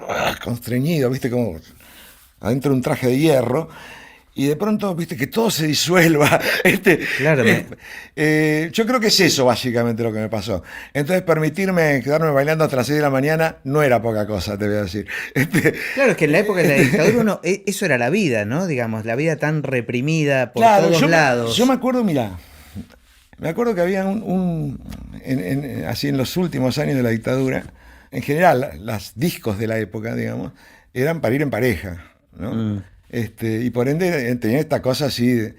constreñido, viste, como adentro de un traje de hierro, y de pronto, viste, que todo se disuelva. Claro, Yo creo que es eso básicamente lo que me pasó. Entonces permitirme quedarme bailando hasta las 6 de la mañana no era poca cosa, te voy a decir. claro, es que en la época de la dictadura eso era la vida, ¿no? Digamos, la vida tan reprimida por todos lados. Yo me acuerdo, mirá, me acuerdo que había así en los últimos años de la dictadura, en general, las discos de la época, digamos, eran para ir en pareja, ¿no? Mm. Y por ende tenía esta cosa así.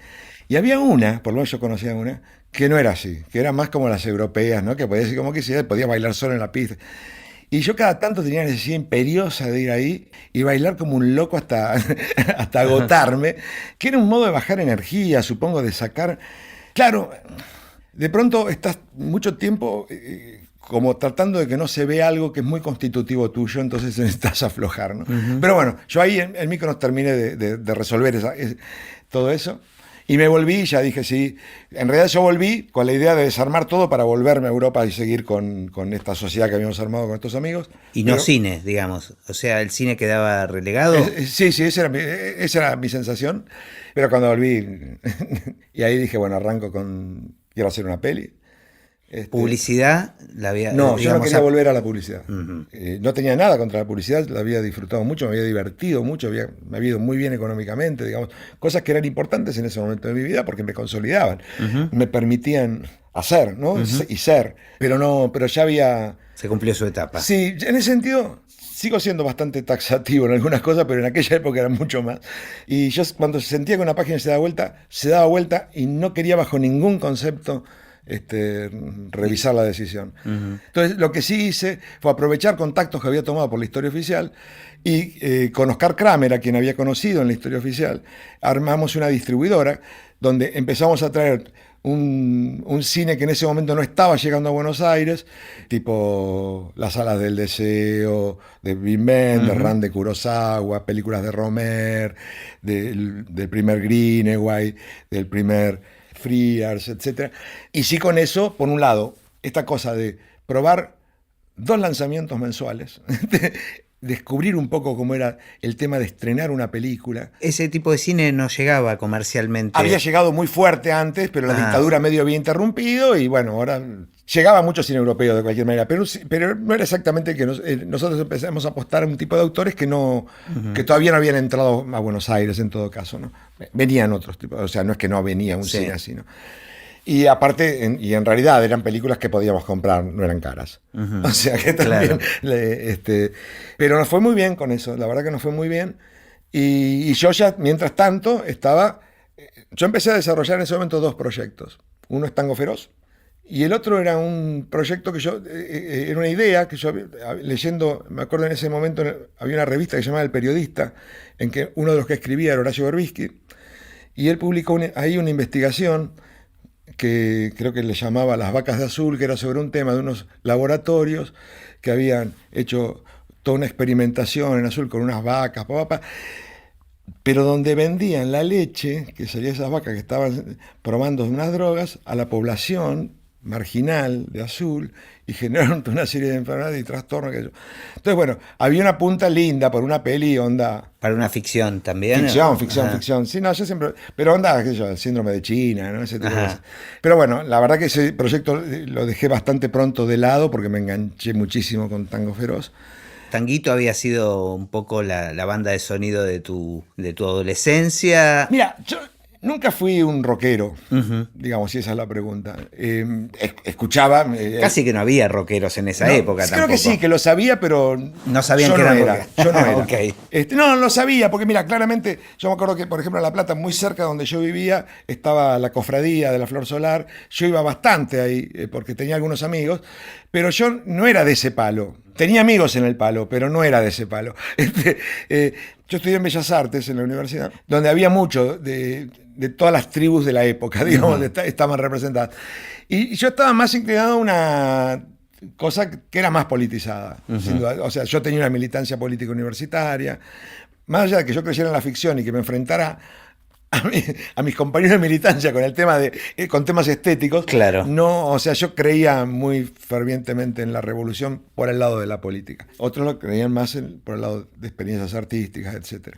Y había una, por lo menos yo conocía una, que no era así, que era más como las europeas, ¿no? Que podía decir como quisiera, podía bailar solo en la pista. Y yo cada tanto tenía necesidad imperiosa de ir ahí y bailar como un loco hasta, hasta agotarme, que era un modo de bajar energía, supongo, de sacar... Claro, de pronto estás mucho tiempo como tratando de que no se vea algo que es muy constitutivo tuyo, entonces necesitas aflojar, ¿no? Pero bueno, yo ahí en Mykonos terminé de resolver todo eso. Y me volví, ya dije, sí. En realidad yo volví con la idea de desarmar todo para volverme a Europa y seguir con esta sociedad que habíamos armado con estos amigos. Y no cine, digamos. O sea, el cine quedaba relegado. Sí, esa era mi sensación. Pero cuando volví, y ahí dije, bueno, arranco quiero hacer una peli. Publicidad, la había... No, yo no digamos, quería volver a la publicidad. Ujú. No tenía nada contra la publicidad, la había disfrutado mucho, me había divertido mucho, me había ido muy bien económicamente, digamos, cosas que eran importantes en ese momento de mi vida porque me consolidaban, me permitían hacer, ¿no? Y ser, pero ya había... Se cumplió su etapa. Sí, en ese sentido sigo siendo bastante taxativo en algunas cosas, pero en aquella época era mucho más. Y yo cuando sentía que una página se daba vuelta y no quería bajo ningún concepto revisar la decisión. Entonces, lo que sí hice fue aprovechar contactos que había tomado por la Historia Oficial y con Oscar Kramer, a quien había conocido en la Historia Oficial, armamos una distribuidora donde empezamos a traer un cine que en ese momento no estaba llegando a Buenos Aires, tipo Las Alas del Deseo, de Wim Wenders, Ran de Kurosawa, películas de Romer, del primer Greenaway, del primer Frears, etc. Y sí, con eso, por un lado, esta cosa de probar 2 lanzamientos mensuales, descubrir un poco cómo era el tema de estrenar una película. Ese tipo de cine no llegaba comercialmente. Había llegado muy fuerte antes, pero la dictadura medio había interrumpido y bueno, ahora llegaba mucho cine europeo de cualquier manera, pero no era exactamente que nosotros empezamos a apostar a un tipo de autores que que todavía no habían entrado a Buenos Aires en todo caso, ¿no? Venían otros tipos, o sea, no es que no venía un cine así, ¿no? Y aparte, y en realidad eran películas que podíamos comprar, no eran caras. O sea que también... Claro. Pero nos fue muy bien con eso, la verdad que nos fue muy bien. Y yo ya, mientras tanto, yo empecé a desarrollar en ese momento 2 proyectos. Uno es Tango Feroz y el otro era un proyecto que era una idea que yo leyendo, me acuerdo en ese momento había una revista que se llamaba El Periodista, en que uno de los que escribía era Horacio Berbisky, y él publicó ahí una investigación que creo que le llamaba Las Vacas de Azul, que era sobre un tema de unos laboratorios que habían hecho toda una experimentación en azul con unas vacas, pero donde vendían la leche que salía de esas vacas que estaban probando unas drogas a la población marginal de Azul y generaron toda una serie de enfermedades y trastornos. Entonces, bueno, había una punta linda por una peli onda... Para una ficción también. Ficción. Sí, no, yo siempre... Pero onda, qué sé yo, el síndrome de China, ¿no? Ese tipo de cosas. Pero bueno, la verdad que ese proyecto lo dejé bastante pronto de lado porque me enganché muchísimo con Tango Feroz. Tanguito había sido un poco la banda de sonido de tu adolescencia. Mira, yo nunca fui un rockero, digamos, si esa es la pregunta. Escuchaba... Casi que no había rockeros en esa época creo tampoco. que sí, que lo sabía, pero no sabían yo que no eran era. rockers. Yo no era. Okay. No lo sabía, porque mira, claramente, yo me acuerdo que, por ejemplo, en La Plata, muy cerca donde yo vivía, estaba la cofradía de la Flor Solar. Yo iba bastante ahí, porque tenía algunos amigos, pero yo no era de ese palo. Tenía amigos en el palo, pero no era de ese palo. Yo estudié en Bellas Artes en la universidad, donde había mucho de todas las tribus de la época, digamos, estaban representadas. Y yo estaba más inclinado a una cosa que era más politizada, sin duda. O sea, yo tenía una militancia política universitaria. Más allá de que yo creyera en la ficción y que me enfrentara a mis compañeros de militancia con el tema con temas estéticos, claro. No, o sea, yo creía muy fervientemente en la revolución por el lado de la política. Otros lo creían más por el lado de experiencias artísticas, etc.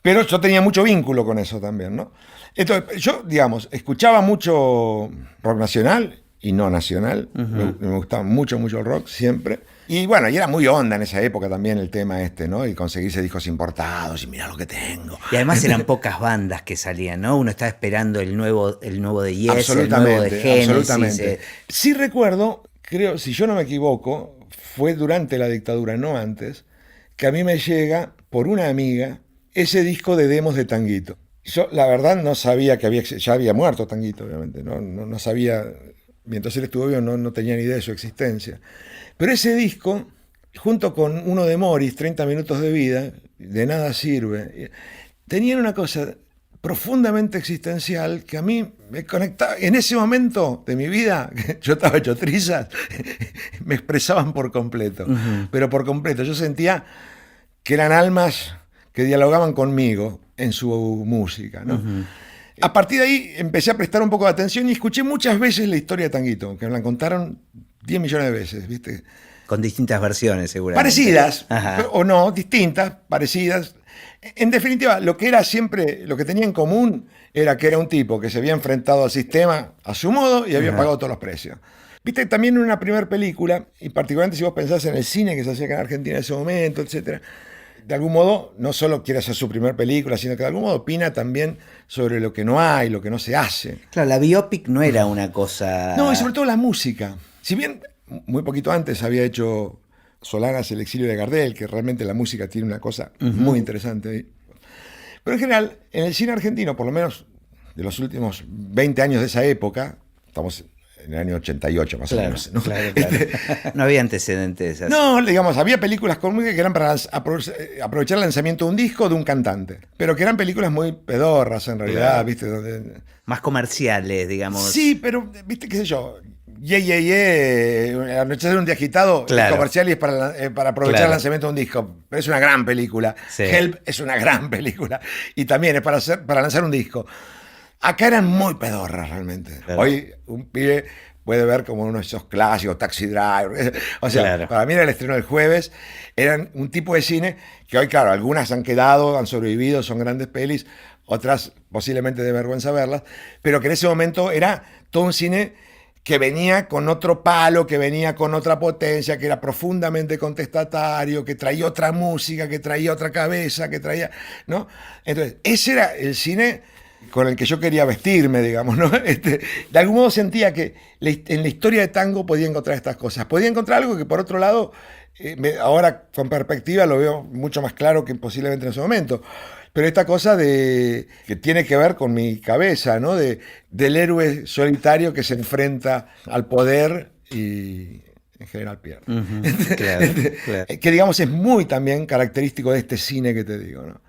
Pero yo tenía mucho vínculo con eso también, ¿no? Entonces, yo, digamos, escuchaba mucho rock nacional y no nacional. Me gustaba mucho el rock, siempre. Y bueno, y era muy onda en esa época también el tema ¿no? Y conseguirse discos importados y mirá lo que tengo. Y además eran pocas bandas que salían, ¿no? Uno estaba esperando el nuevo de Yes, el nuevo de Genesis. Absolutamente. Sí recuerdo, creo, si yo no me equivoco, fue durante la dictadura, no antes, que a mí me llega, por una amiga, ese disco de demos de Tanguito. Yo, la verdad, no sabía que ya había muerto Tanguito, obviamente. No sabía, mientras él estuvo vivo, no tenía ni idea de su existencia. Pero ese disco, junto con uno de Morris, 30 minutos de vida, de nada sirve, tenían una cosa profundamente existencial que a mí me conectaba. En ese momento de mi vida, yo estaba hecho trizas, me expresaban por completo. Pero por completo. Yo sentía que eran almas que dialogaban conmigo en su música, ¿no? A partir de ahí empecé a prestar un poco de atención y escuché muchas veces la historia de Tanguito, que me la contaron 10 millones de veces, ¿viste? Con distintas versiones, seguramente. Parecidas, o no, distintas, parecidas. En definitiva, lo que era siempre, lo que tenía en común era que era un tipo que se había enfrentado al sistema a su modo y había pagado todos los precios. Viste, también en una primera película, y particularmente si vos pensás en el cine que se hacía acá en Argentina en ese momento, etcétera, de algún modo no solo quiere hacer su primera película, sino que de algún modo opina también sobre lo que no hay, lo que no se hace. Claro, la biopic no era una cosa... No, y sobre todo la música. Si bien muy poquito antes había hecho Solanas El exilio de Gardel, que realmente la música tiene una cosa muy interesante ahí. Pero en general, en el cine argentino, por lo menos de los últimos 20 años de esa época, estamos en el año 88 más o menos. ¿No? Claro. No había antecedentes. No, digamos, había películas con música que eran para aprovechar el lanzamiento de un disco de un cantante, pero que eran películas muy pedorras en realidad, ¿viste? Más comerciales, digamos. Sí, pero, ¿viste qué sé yo? Anochecer un día agitado, comercial y es para aprovechar el lanzamiento de un disco. Pero es una gran película. Sí. Help es una gran película. Y también es para lanzar un disco. Acá eran muy pedorras realmente. Claro. Hoy un pibe puede ver como uno de esos clásicos, Taxi Driver. O sea, para mí era el estreno del jueves. Eran un tipo de cine que hoy, claro, algunas han quedado, han sobrevivido, son grandes pelis. Otras posiblemente de vergüenza verlas. Pero que en ese momento era todo un cine que venía con otro palo, que venía con otra potencia, que era profundamente contestatario, que traía otra música, que traía otra cabeza, que traía, ¿no? Entonces, ese era el cine con el que yo quería vestirme, digamos, ¿no? De algún modo sentía que en la historia de tango podía encontrar estas cosas. Podía encontrar algo que, por otro lado, ahora con perspectiva lo veo mucho más claro que posiblemente en ese momento. Pero esta cosa que tiene que ver con mi cabeza, ¿no? Del héroe solitario que se enfrenta al poder y en general pierde. Claro. Que digamos es muy también característico de este cine que te digo, ¿no?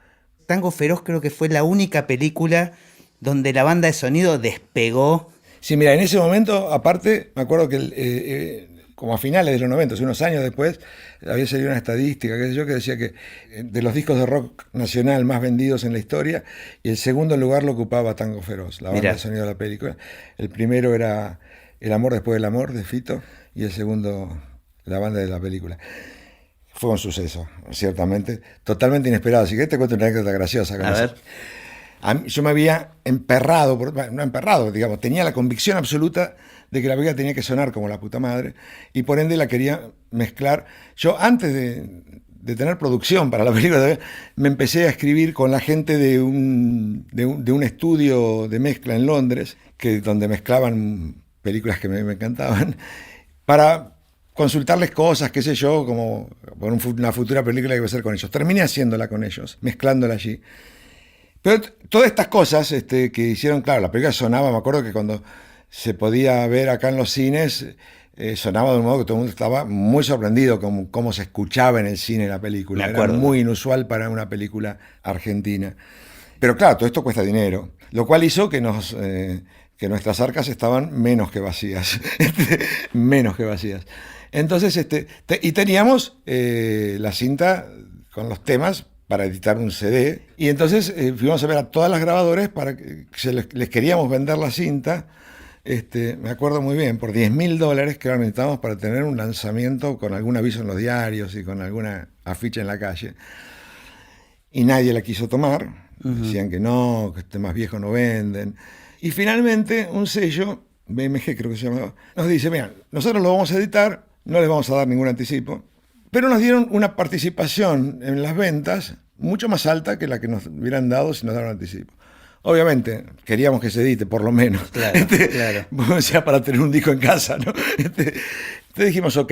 Tango Feroz creo que fue la única película donde la banda de sonido despegó. Sí, mira, en ese momento, aparte, me acuerdo que como a finales de los 90, unos años después, había salido una estadística, qué sé yo, que decía que de los discos de rock nacional más vendidos en la historia, y el segundo lugar lo ocupaba Tango Feroz, la banda de sonido de la película. El primero era El amor después del amor, de Fito, y el segundo, la banda de la película. Fue un suceso, ciertamente, totalmente inesperado. Así que te cuento una anécdota graciosa. A ver. Yo me había emperrado, no emperrado, digamos, tenía la convicción absoluta de que la película tenía que sonar como la puta madre, y por ende la quería mezclar. Yo antes de tener producción para la película, me empecé a escribir con la gente de un estudio de mezcla en Londres, donde mezclaban películas que me encantaban, para consultarles cosas, qué sé yo, como por una futura película que iba a hacer con ellos. Terminé haciéndola con ellos, mezclándola allí. Pero todas estas cosas que hicieron, claro, la película sonaba, me acuerdo que cuando se podía ver acá en los cines, sonaba de un modo que todo el mundo estaba muy sorprendido con cómo se escuchaba en el cine la película. Era muy inusual para una película argentina. Pero claro, todo esto cuesta dinero, lo cual hizo que nuestras arcas estaban menos que vacías. Menos que vacías. Entonces, y teníamos la cinta con los temas para editar un CD, y entonces fuimos a ver a todas las grabadoras para que les queríamos vender la cinta, me acuerdo muy bien, por $10.000 que necesitábamos para tener un lanzamiento con algún aviso en los diarios y con alguna aficha en la calle. Y nadie la quiso tomar, decían que no, que más viejo no venden. Y finalmente un sello, BMG creo que se llamaba, nos dice, mira, nosotros lo vamos a editar, no les vamos a dar ningún anticipo, pero nos dieron una participación en las ventas mucho más alta que la que nos hubieran dado si nos daban anticipo. Obviamente, queríamos que se edite, por lo menos. Claro, claro. O sea, para tener un disco en casa, ¿no? Entonces dijimos, ok.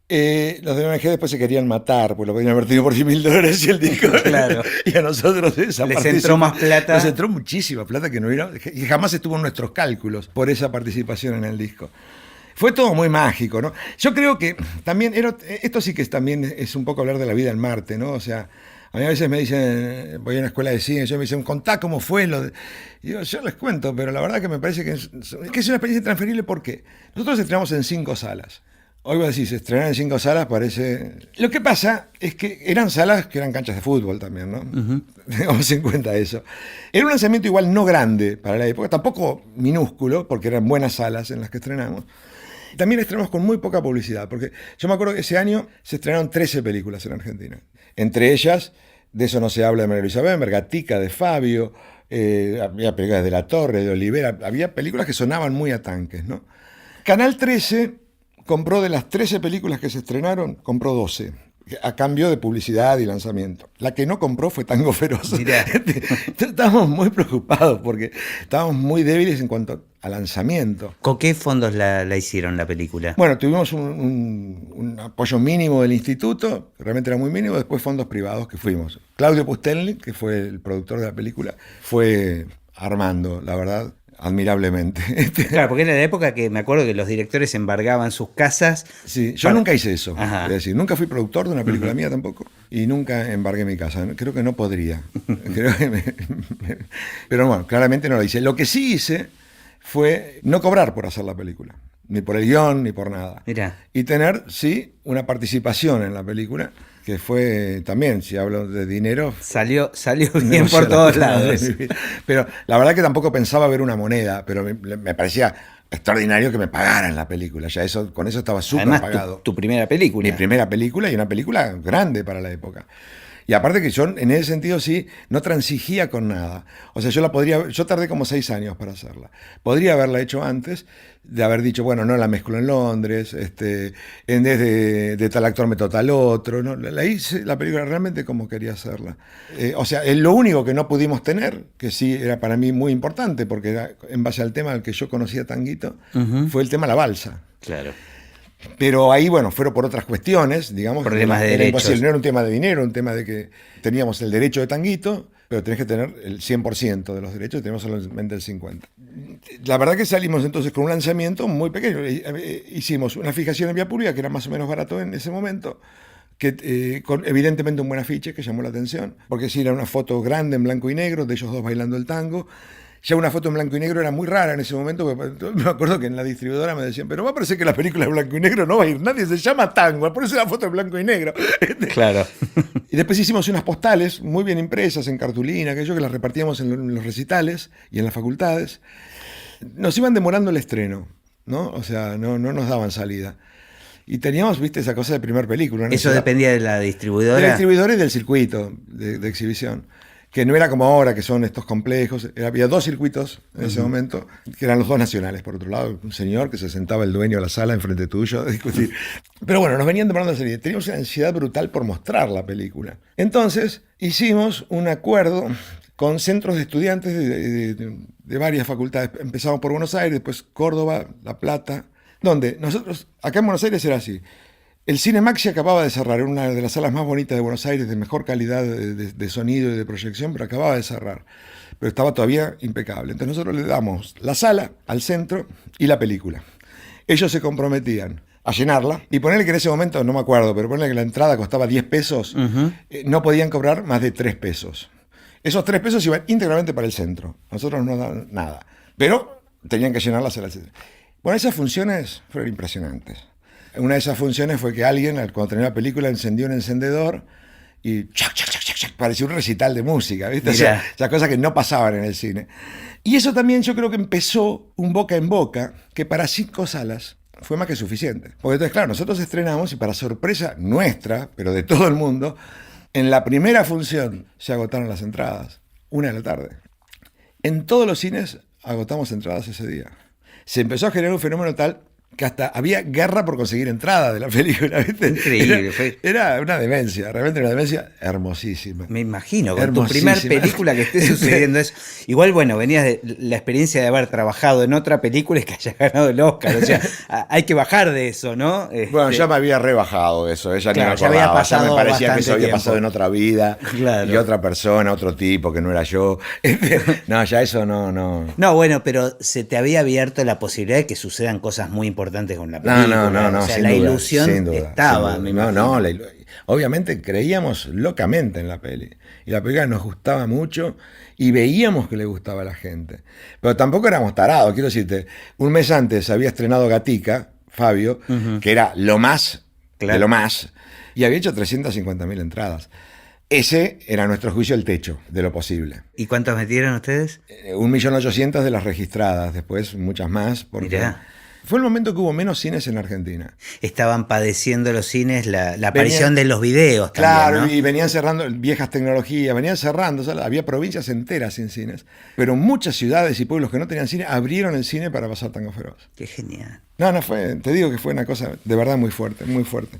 Los de ONG después se querían matar, pues lo podían haber tenido por $10.000 y el disco. Claro. Y a nosotros esa les entró más plata. Nos entró muchísima plata que no hubiera, y jamás estuvo en nuestros cálculos por esa participación en el disco. Fue todo muy mágico, ¿no? Yo creo que también, esto sí que también es un poco hablar de la vida en Marte, ¿no? O sea, a mí a veces me dicen, voy a una escuela de cine, y me dicen, contá cómo fue lo de... Y yo les cuento, pero la verdad que me parece que es una experiencia transferible porque nosotros estrenamos en 5 salas. Hoy vos decís, estrenar en 5 salas parece... Lo que pasa es que eran salas que eran canchas de fútbol también, ¿no? Tengamos en cuenta eso. Era un lanzamiento igual no grande para la época, tampoco minúsculo, porque eran buenas salas en las que estrenamos. También estrenamos con muy poca publicidad, porque yo me acuerdo que ese año se estrenaron 13 películas en Argentina. Entre ellas, De eso no se habla, de María Luisa Bember, Gatica, de Fabio, había películas de La Torre, de Olivera, había películas que sonaban muy a tanques, ¿no? Canal 13 compró de las 13 películas que se estrenaron, compró 12, a cambio de publicidad y lanzamiento. La que no compró fue Tango Feroz. Estábamos muy preocupados porque estábamos muy débiles en cuanto a lanzamiento. ¿Con qué fondos la hicieron la película? Bueno, tuvimos un apoyo mínimo del instituto, realmente era muy mínimo, después fondos privados que fuimos. Claudio Pustelnik, que fue el productor de la película, fue armando, la verdad, admirablemente. Claro, porque era la época que me acuerdo que los directores embargaban sus casas. Sí, yo nunca hice eso. Ajá. Es decir, nunca fui productor de una película mía tampoco, y nunca embargué mi casa. Creo que no podría. Pero bueno, claramente no lo hice. Lo que sí hice fue no cobrar por hacer la película, ni por el guión, ni por nada. Mirá. Y tener, sí, una participación en la película, que fue también, si hablo de dinero... Salió bien por todos lados. Pero la verdad que tampoco pensaba ver una moneda, pero me parecía extraordinario que me pagaran la película. Ya con eso estaba súper pagado. Tu primera película. Mi primera película, y una película grande para la época. Y aparte que yo, en ese sentido, sí, no transigía con nada. O sea, yo tardé como 6 años para hacerla. Podría haberla hecho antes, de haber dicho, bueno, no la mezclo en Londres, en vez de tal actor meto tal otro. ¿No? La hice la película realmente como quería hacerla. O sea, lo único que no pudimos tener, que sí era para mí muy importante, porque era en base al tema al que yo conocía Tanguito, fue el tema La Balsa. Claro. Pero ahí, bueno, fueron por otras cuestiones, digamos. Problemas de derechos. Imposible. No era un tema de dinero, un tema de que teníamos el derecho de Tanguito, pero tenés que tener el 100% de los derechos, y tenemos solamente el 50%. La verdad que salimos entonces con un lanzamiento muy pequeño. Hicimos una fijación en vía pública, que era más o menos barato en ese momento, con evidentemente un buen afiche que llamó la atención, porque sí, era una foto grande en blanco y negro, de ellos dos bailando el tango. Ya una foto en blanco y negro era muy rara en ese momento, porque me acuerdo que en la distribuidora me decían, pero va a parecer que la película es blanco y negro, no va a ir nadie, se llama Tango, por eso es la foto en blanco y negro. Claro. Y después hicimos unas postales muy bien impresas en cartulina, aquello que las repartíamos en los recitales y en las facultades. Nos iban demorando el estreno. ¿no? O sea, no nos daban salida. Y teníamos, viste, esa cosa de primer película. ¿Eso dependía de la distribuidora? De la distribuidora y del circuito de exhibición. Que no era como ahora, que son estos complejos. Había 2 circuitos en ese momento, que eran los 2 nacionales. Por otro lado, un señor que se sentaba el dueño de la sala enfrente tuyo a discutir. Pero bueno, nos venían demandando la salida. Teníamos una ansiedad brutal por mostrar la película. Entonces, hicimos un acuerdo con centros de estudiantes de varias facultades. Empezamos por Buenos Aires, después Córdoba, La Plata, donde nosotros, acá en Buenos Aires era así. El Cine Maxi acababa de cerrar, era una de las salas más bonitas de Buenos Aires, de mejor calidad de sonido y de proyección, pero acababa de cerrar. Pero estaba todavía impecable. Entonces nosotros le damos la sala al centro y la película. Ellos se comprometían a llenarla y ponerle que en ese momento, no me acuerdo, pero ponerle que la entrada costaba 10 pesos, no podían cobrar más de 3 pesos. Esos 3 pesos iban íntegramente para el centro. Nosotros no daban nada. Pero tenían que llenar la sala al centro. Bueno, esas funciones fueron impresionantes. Una de esas funciones fue que alguien, cuando terminó la película, encendió un encendedor y chac, chac, chac, chac, chac, parecía un recital de música, ¿viste? O sea, esas cosas que no pasaban en el cine. Y eso también yo creo que empezó un boca en boca, que para 5 salas fue más que suficiente. Porque entonces, claro, nosotros estrenamos y para sorpresa nuestra, pero de todo el mundo, en la primera función se agotaron las entradas, 1 de la tarde. En todos los cines agotamos entradas ese día. Se empezó a generar un fenómeno tal que hasta había guerra por conseguir entrada de la película, ¿viste? Increíble. Era una demencia, realmente una demencia hermosísima. Me imagino, con tu primer película que esté sucediendo eso. Igual, bueno, venías de la experiencia de haber trabajado en otra película y que haya ganado el Oscar. O sea, hay que bajar de eso, ¿no? Bueno, ya me había rebajado eso, ella claro, ni me acordaba, ya me parecía que eso había tiempo. pasado en otra vida, claro. Y otra persona, otro tipo que no era yo. No, ya eso no. No, bueno, pero se te había abierto la posibilidad de que sucedan cosas muy importantes con la película. No, o sea, sin la duda, ilusión sin duda, estaba. Sin duda. Obviamente creíamos locamente en la peli. Y la película nos gustaba mucho y veíamos que le gustaba a la gente. Pero tampoco éramos tarados, quiero decirte. Un mes antes había estrenado Gatica, Fabio, que era lo más de lo más, y había hecho 350.000 entradas. Ese era a nuestro juicio el techo de lo posible. ¿Y cuántos metieron ustedes? 1.800.000 de las registradas, después muchas más. Porque Mirá. fue el momento que hubo menos cines en Argentina. Estaban padeciendo los cines la aparición de los videos también, claro, ¿no? Y venían cerrando viejas tecnologías, venían cerrando, o sea, había provincias enteras sin cines, pero muchas ciudades y pueblos que no tenían cine abrieron el cine para pasar Tango Feroz. Qué genial. No, te digo que fue una cosa de verdad muy fuerte, muy fuerte.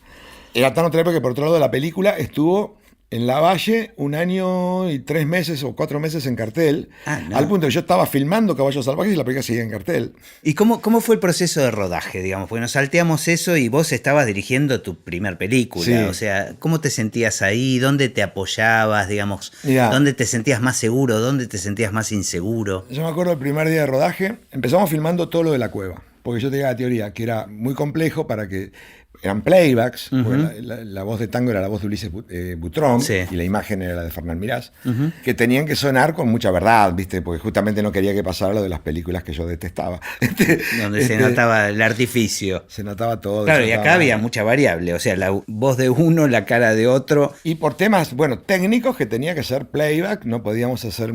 Era tan otra época que por otro lado la película estuvo en Lavalle 1 año y 3 meses o 4 meses en cartel, no. Al punto que yo estaba filmando Caballos Salvajes y la película seguía en cartel. ¿Y cómo fue el proceso de rodaje, digamos? Porque nos salteamos eso y vos estabas dirigiendo tu primer película. Sí. O sea, ¿cómo te sentías ahí? ¿Dónde te apoyabas, digamos? Mirá, ¿dónde te sentías más seguro? ¿Dónde te sentías más inseguro? yo me acuerdo el primer día de rodaje, empezamos filmando todo lo de la cueva, porque yo tenía la teoría que era muy complejo para que eran playbacks, porque la voz de tango era la voz de Ulises Butrón, Sí. y la imagen era la de Fernán Mirás, que tenían que sonar con mucha verdad, ¿viste? Porque justamente no quería que pasara lo de las películas que yo detestaba. Donde se notaba el artificio. Se notaba todo. Claro, y acá había mucha variable, o sea, la voz de uno, la cara de otro. Y por temas, bueno, técnicos que tenía que ser playback, no podíamos hacer,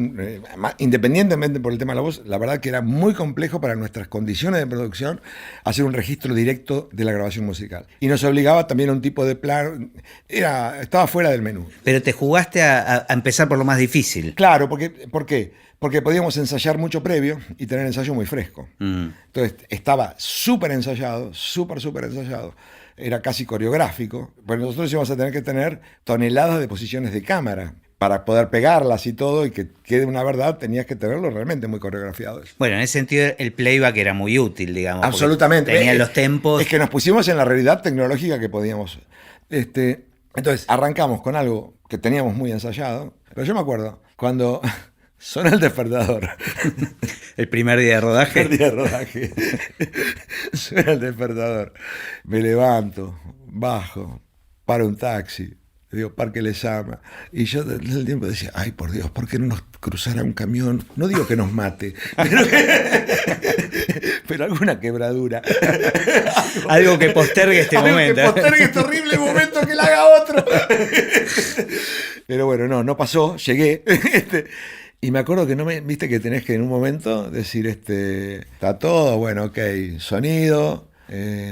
independientemente por el tema de la voz, la verdad que era muy complejo para nuestras condiciones de producción hacer un registro directo de la grabación musical. Y nos obligaba también a un tipo de plan, estaba fuera del menú. Pero te jugaste a empezar por lo más difícil. Claro, ¿por qué? Porque podíamos ensayar mucho previo y tener ensayo muy fresco. Entonces estaba súper ensayado, súper ensayado. Era casi coreográfico. Pero nosotros íbamos a tener que tener toneladas de posiciones de cámara. Para poder pegarlas y todo y que quede una verdad, tenías que tenerlo realmente muy coreografiado. Bueno, en ese sentido el playback era muy útil, digamos. Absolutamente. Tenía los tempos. Es que nos pusimos en la realidad tecnológica que podíamos. Entonces arrancamos con algo que teníamos muy ensayado. Pero yo me acuerdo cuando sonó el despertador. El primer día de rodaje. El primer día de rodaje. Suena el despertador. Me levanto, bajo, paro un taxi. Digo, Parque Lezama. Y yo desde el tiempo decía, ay, por Dios, ¿por qué no nos cruzara un camión? No digo que nos mate, pero alguna quebradura. Algo que postergue este momento. Algo que postergue este horrible momento que le haga otro. Pero bueno, no pasó, llegué. Y me acuerdo que viste que tenés que en un momento decir, está todo, bueno, ok, sonido,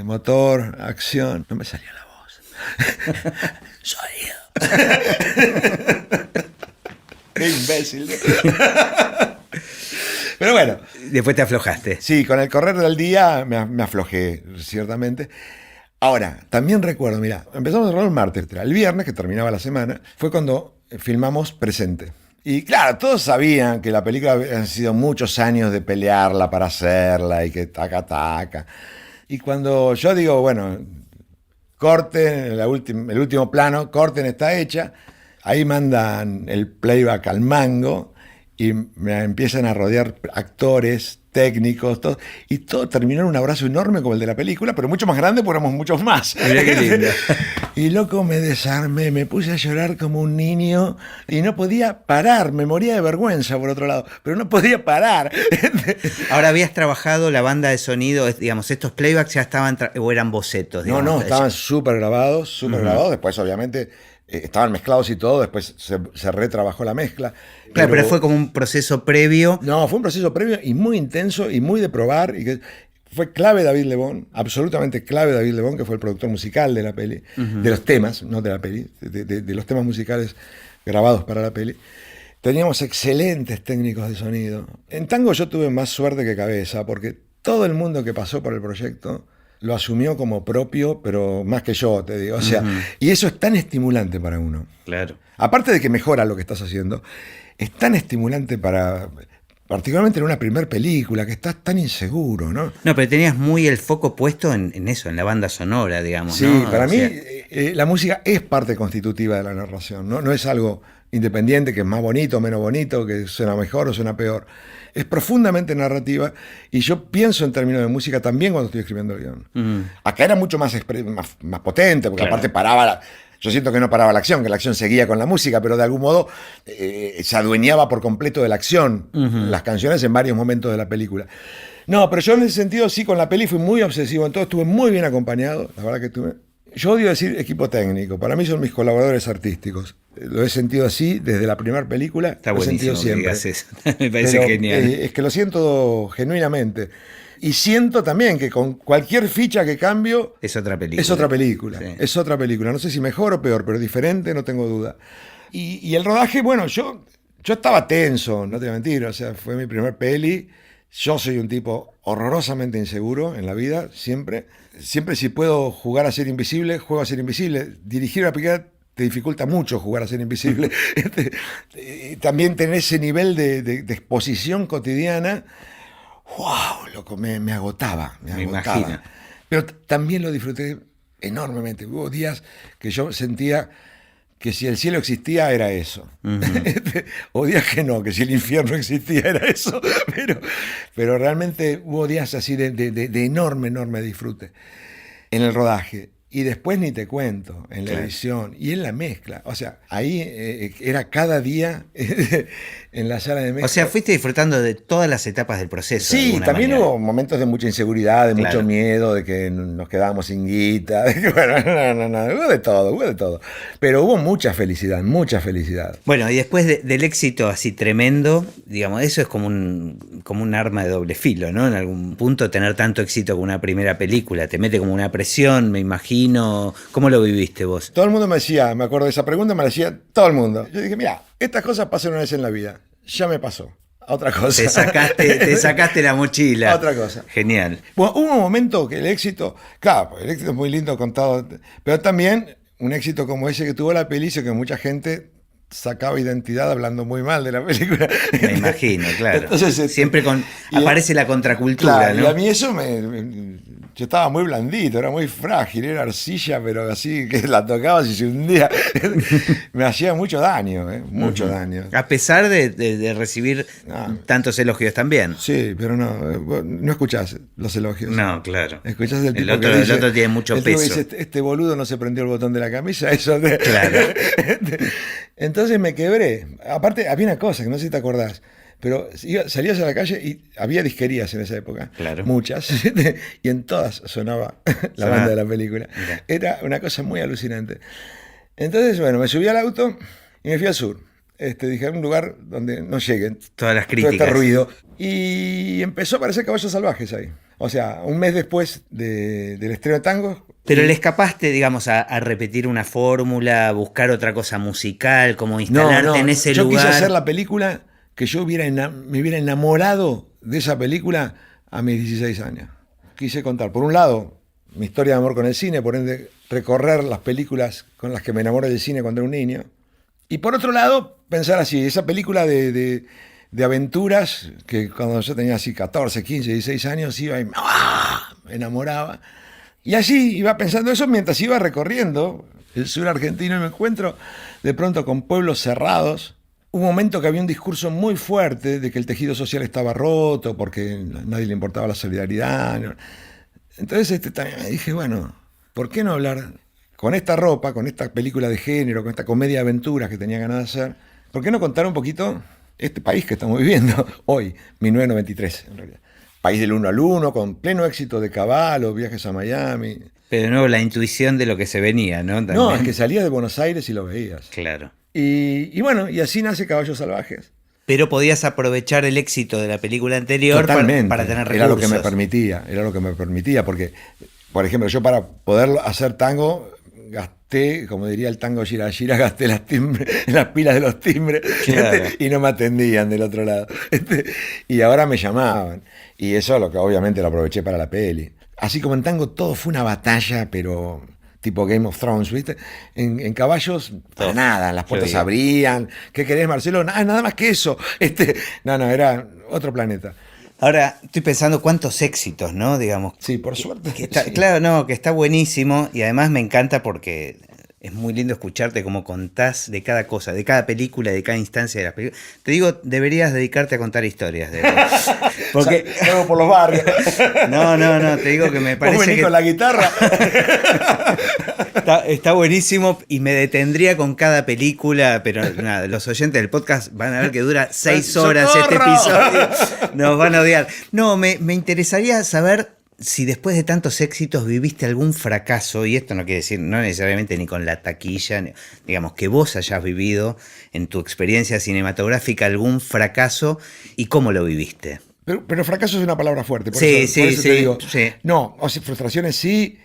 motor, acción. No me salía la voz. Sonido. Qué imbécil. Pero bueno. Después te aflojaste. Sí, con el correr del día me aflojé, ciertamente. Ahora, también recuerdo, mira, empezamos a rodar el martes. El viernes, que terminaba la semana, fue cuando filmamos Presente. Y claro, todos sabían que la película habían sido muchos años de pelearla para hacerla y que taca. Y cuando yo digo, bueno, corten, el último plano, corten, está hecha, ahí mandan el playback al mango y me empiezan a rodear actores, técnicos, todo, y todo terminó en un abrazo enorme como el de la película, pero mucho más grande porque éramos muchos más. Mirá qué lindo. Y loco, me desarmé, me puse a llorar como un niño y no podía parar, me moría de vergüenza por otro lado, pero no podía parar. Ahora, ¿habías trabajado la banda de sonido, digamos, estos playbacks ya estaban, o eran bocetos? Digamos, No, estaban súper grabados, después obviamente estaban mezclados y todo, después se retrabajó la mezcla. Claro, pero fue como un proceso previo. No, fue un proceso previo y muy intenso y muy de probar. Y que fue clave David Lebón, absolutamente clave David Lebón, que fue el productor musical de la peli, de los temas, no de la peli, de los temas musicales grabados para la peli. Teníamos excelentes técnicos de sonido. En tango yo tuve más suerte que cabeza, porque todo el mundo que pasó por el proyecto lo asumió como propio, pero más que yo, te digo. O sea, y eso es tan estimulante para uno. Claro. Aparte de que mejora lo que estás haciendo, es tan estimulante para, particularmente en una primer película, que estás tan inseguro, ¿no? No, pero tenías muy el foco puesto en eso, en la banda sonora, digamos, sí, ¿no? Para mí la música es parte constitutiva de la narración, ¿no? No es algo independiente, que es más bonito o menos bonito, que suena mejor o suena peor. Es profundamente narrativa y yo pienso en términos de música también cuando estoy escribiendo el guión. Acá era mucho más potente, porque aparte paraba yo siento que no paraba la acción, que la acción seguía con la música, pero de algún modo se adueñaba por completo de la acción, las canciones en varios momentos de la película. No, pero yo en ese sentido sí, con la peli fui muy obsesivo, en todo estuve muy bien acompañado, la verdad que estuve... Yo odio decir equipo técnico, para mí son mis colaboradores artísticos. Lo he sentido así desde la primera película. Está lo he sentido siempre. Eso. Me parece genial. Es que lo siento genuinamente. Y siento también que con cualquier ficha que cambio... Es otra película. Es otra película. Sí. Es otra película. No sé si mejor o peor, pero diferente, no tengo duda. Y el rodaje, bueno, yo estaba tenso, no te voy a mentir. O sea, fue mi primer peli. Yo soy un tipo horrorosamente inseguro en la vida, siempre. Siempre si puedo jugar a ser invisible, juego a ser invisible. Dirigir una película te dificulta mucho jugar a ser invisible. También tener ese nivel de exposición cotidiana, wow, loco, me agotaba. Me agotaba. Imagino. Pero también lo disfruté enormemente. Hubo días que yo sentía que si el cielo existía era eso. O días que si el infierno existía era eso. Pero realmente hubo días así de enorme disfrute en el rodaje. Y después ni te cuento, en la edición y en la mezcla. O sea, ahí era cada día en la sala de mezcla. O sea, fuiste disfrutando de todas las etapas del proceso. Sí, también manera. hubo momentos de mucha inseguridad, de mucho miedo, de que nos quedábamos sin guita. De que, bueno, no, hubo de todo. Pero hubo mucha felicidad. Bueno, y después del éxito así tremendo, digamos, eso es como un arma de doble filo, ¿no? En algún punto tener tanto éxito con una primera película, te mete como una presión, me imagino. ¿Cómo lo viviste vos? Todo el mundo me decía, me acuerdo de esa pregunta, me la decía todo el mundo. Yo dije, mira, estas cosas pasan una vez en la vida. Ya me pasó. Otra cosa. Te sacaste la mochila. Otra cosa. Genial. Bueno, hubo un momento que el éxito es muy lindo contado, pero también un éxito como ese que tuvo la peli hizo que mucha gente sacaba identidad hablando muy mal de la película. Me imagino, claro. Entonces, siempre aparece la contracultura, claro, ¿no? Y a mí eso yo estaba muy blandito, era muy frágil, era arcilla, pero así que la tocabas y se hundía. Me hacía mucho daño, mucho daño. A pesar de recibir tantos elogios también. Sí, pero no escuchás los elogios. No, claro. Escuchás el tipo el otro tiene mucho el peso. Tipo que dice, este boludo no se prendió el botón de la camisa, eso. Claro. Entonces me quebré. Aparte, había una cosa que no sé si te acordás. Pero salías a la calle y había disquerías en esa época, claro. Muchas, y en todas sonaba la banda de la película. Era una cosa muy alucinante. Entonces, bueno, me subí al auto y me fui al sur. Dije, un lugar donde no lleguen Todas las todo críticas. este ruido. Y empezó a aparecer Caballos Salvajes ahí. O sea, un mes después del estreno de Tango. Pero le escapaste, digamos, a repetir una fórmula, a buscar otra cosa musical, como instalarte en ese yo lugar. quise hacer la película que yo me hubiera enamorado de esa película a mis 16 años. Quise contar, por un lado, mi historia de amor con el cine, por ende, recorrer las películas con las que me enamoré del cine cuando era un niño. Y por otro lado, pensar así, esa película de aventuras, que cuando yo tenía así 14, 15, 16 años, iba y me enamoraba. Y así iba pensando eso mientras iba recorriendo el sur argentino y me encuentro de pronto con pueblos cerrados. Un momento que había un discurso muy fuerte de que el tejido social estaba roto porque a nadie le importaba la solidaridad. Entonces también dije, bueno, ¿por qué no hablar con esta ropa, con esta película de género, con esta comedia de aventuras que tenía ganas de hacer? ¿Por qué no contar un poquito este país que estamos viviendo hoy, 1993 en realidad? País del 1 al 1, con pleno éxito de Caballo, viajes a Miami. Pero de nuevo la intuición de lo que se venía, ¿no? También. No, es que salías de Buenos Aires y lo veías. Claro. Y bueno, y así nace Caballos Salvajes. Pero podías aprovechar el éxito de la película anterior para tener recursos. Era lo que me permitía, porque, por ejemplo, yo para poder hacer tango gasté, como diría el tango Gira Gira, gasté las pilas de los timbres, claro. Y no me atendían del otro lado. Y ahora me llamaban. Y eso es lo que obviamente lo aproveché para la peli. Así como en tango todo fue una batalla, pero tipo Game of Thrones, ¿viste? En Caballos, para nada, las puertas se abrían. ¿Qué querés, Marcelo? Nada más que eso. No, era otro planeta. Ahora estoy pensando cuántos éxitos, ¿no? Digamos. Sí, por suerte. Que está, sí. Claro, no, que está buenísimo y además me encanta porque es muy lindo escucharte cómo contás de cada cosa, de cada película, de cada instancia de las películas. Te digo, deberías dedicarte a contar historias. Porque Luego por los barrios. No, te digo que me parece ¿Vos venís que con la guitarra? está buenísimo y me detendría con cada película, pero nada, los oyentes del podcast van a ver que dura 6 horas este episodio. Nos van a odiar. No, me interesaría saber si después de tantos éxitos viviste algún fracaso, y esto no quiere decir, no necesariamente ni con la taquilla, digamos, que vos hayas vivido en tu experiencia cinematográfica algún fracaso y cómo lo viviste. Pero fracaso es una palabra fuerte. Por Sí, eso te digo. sí. No, o sea, frustraciones sí,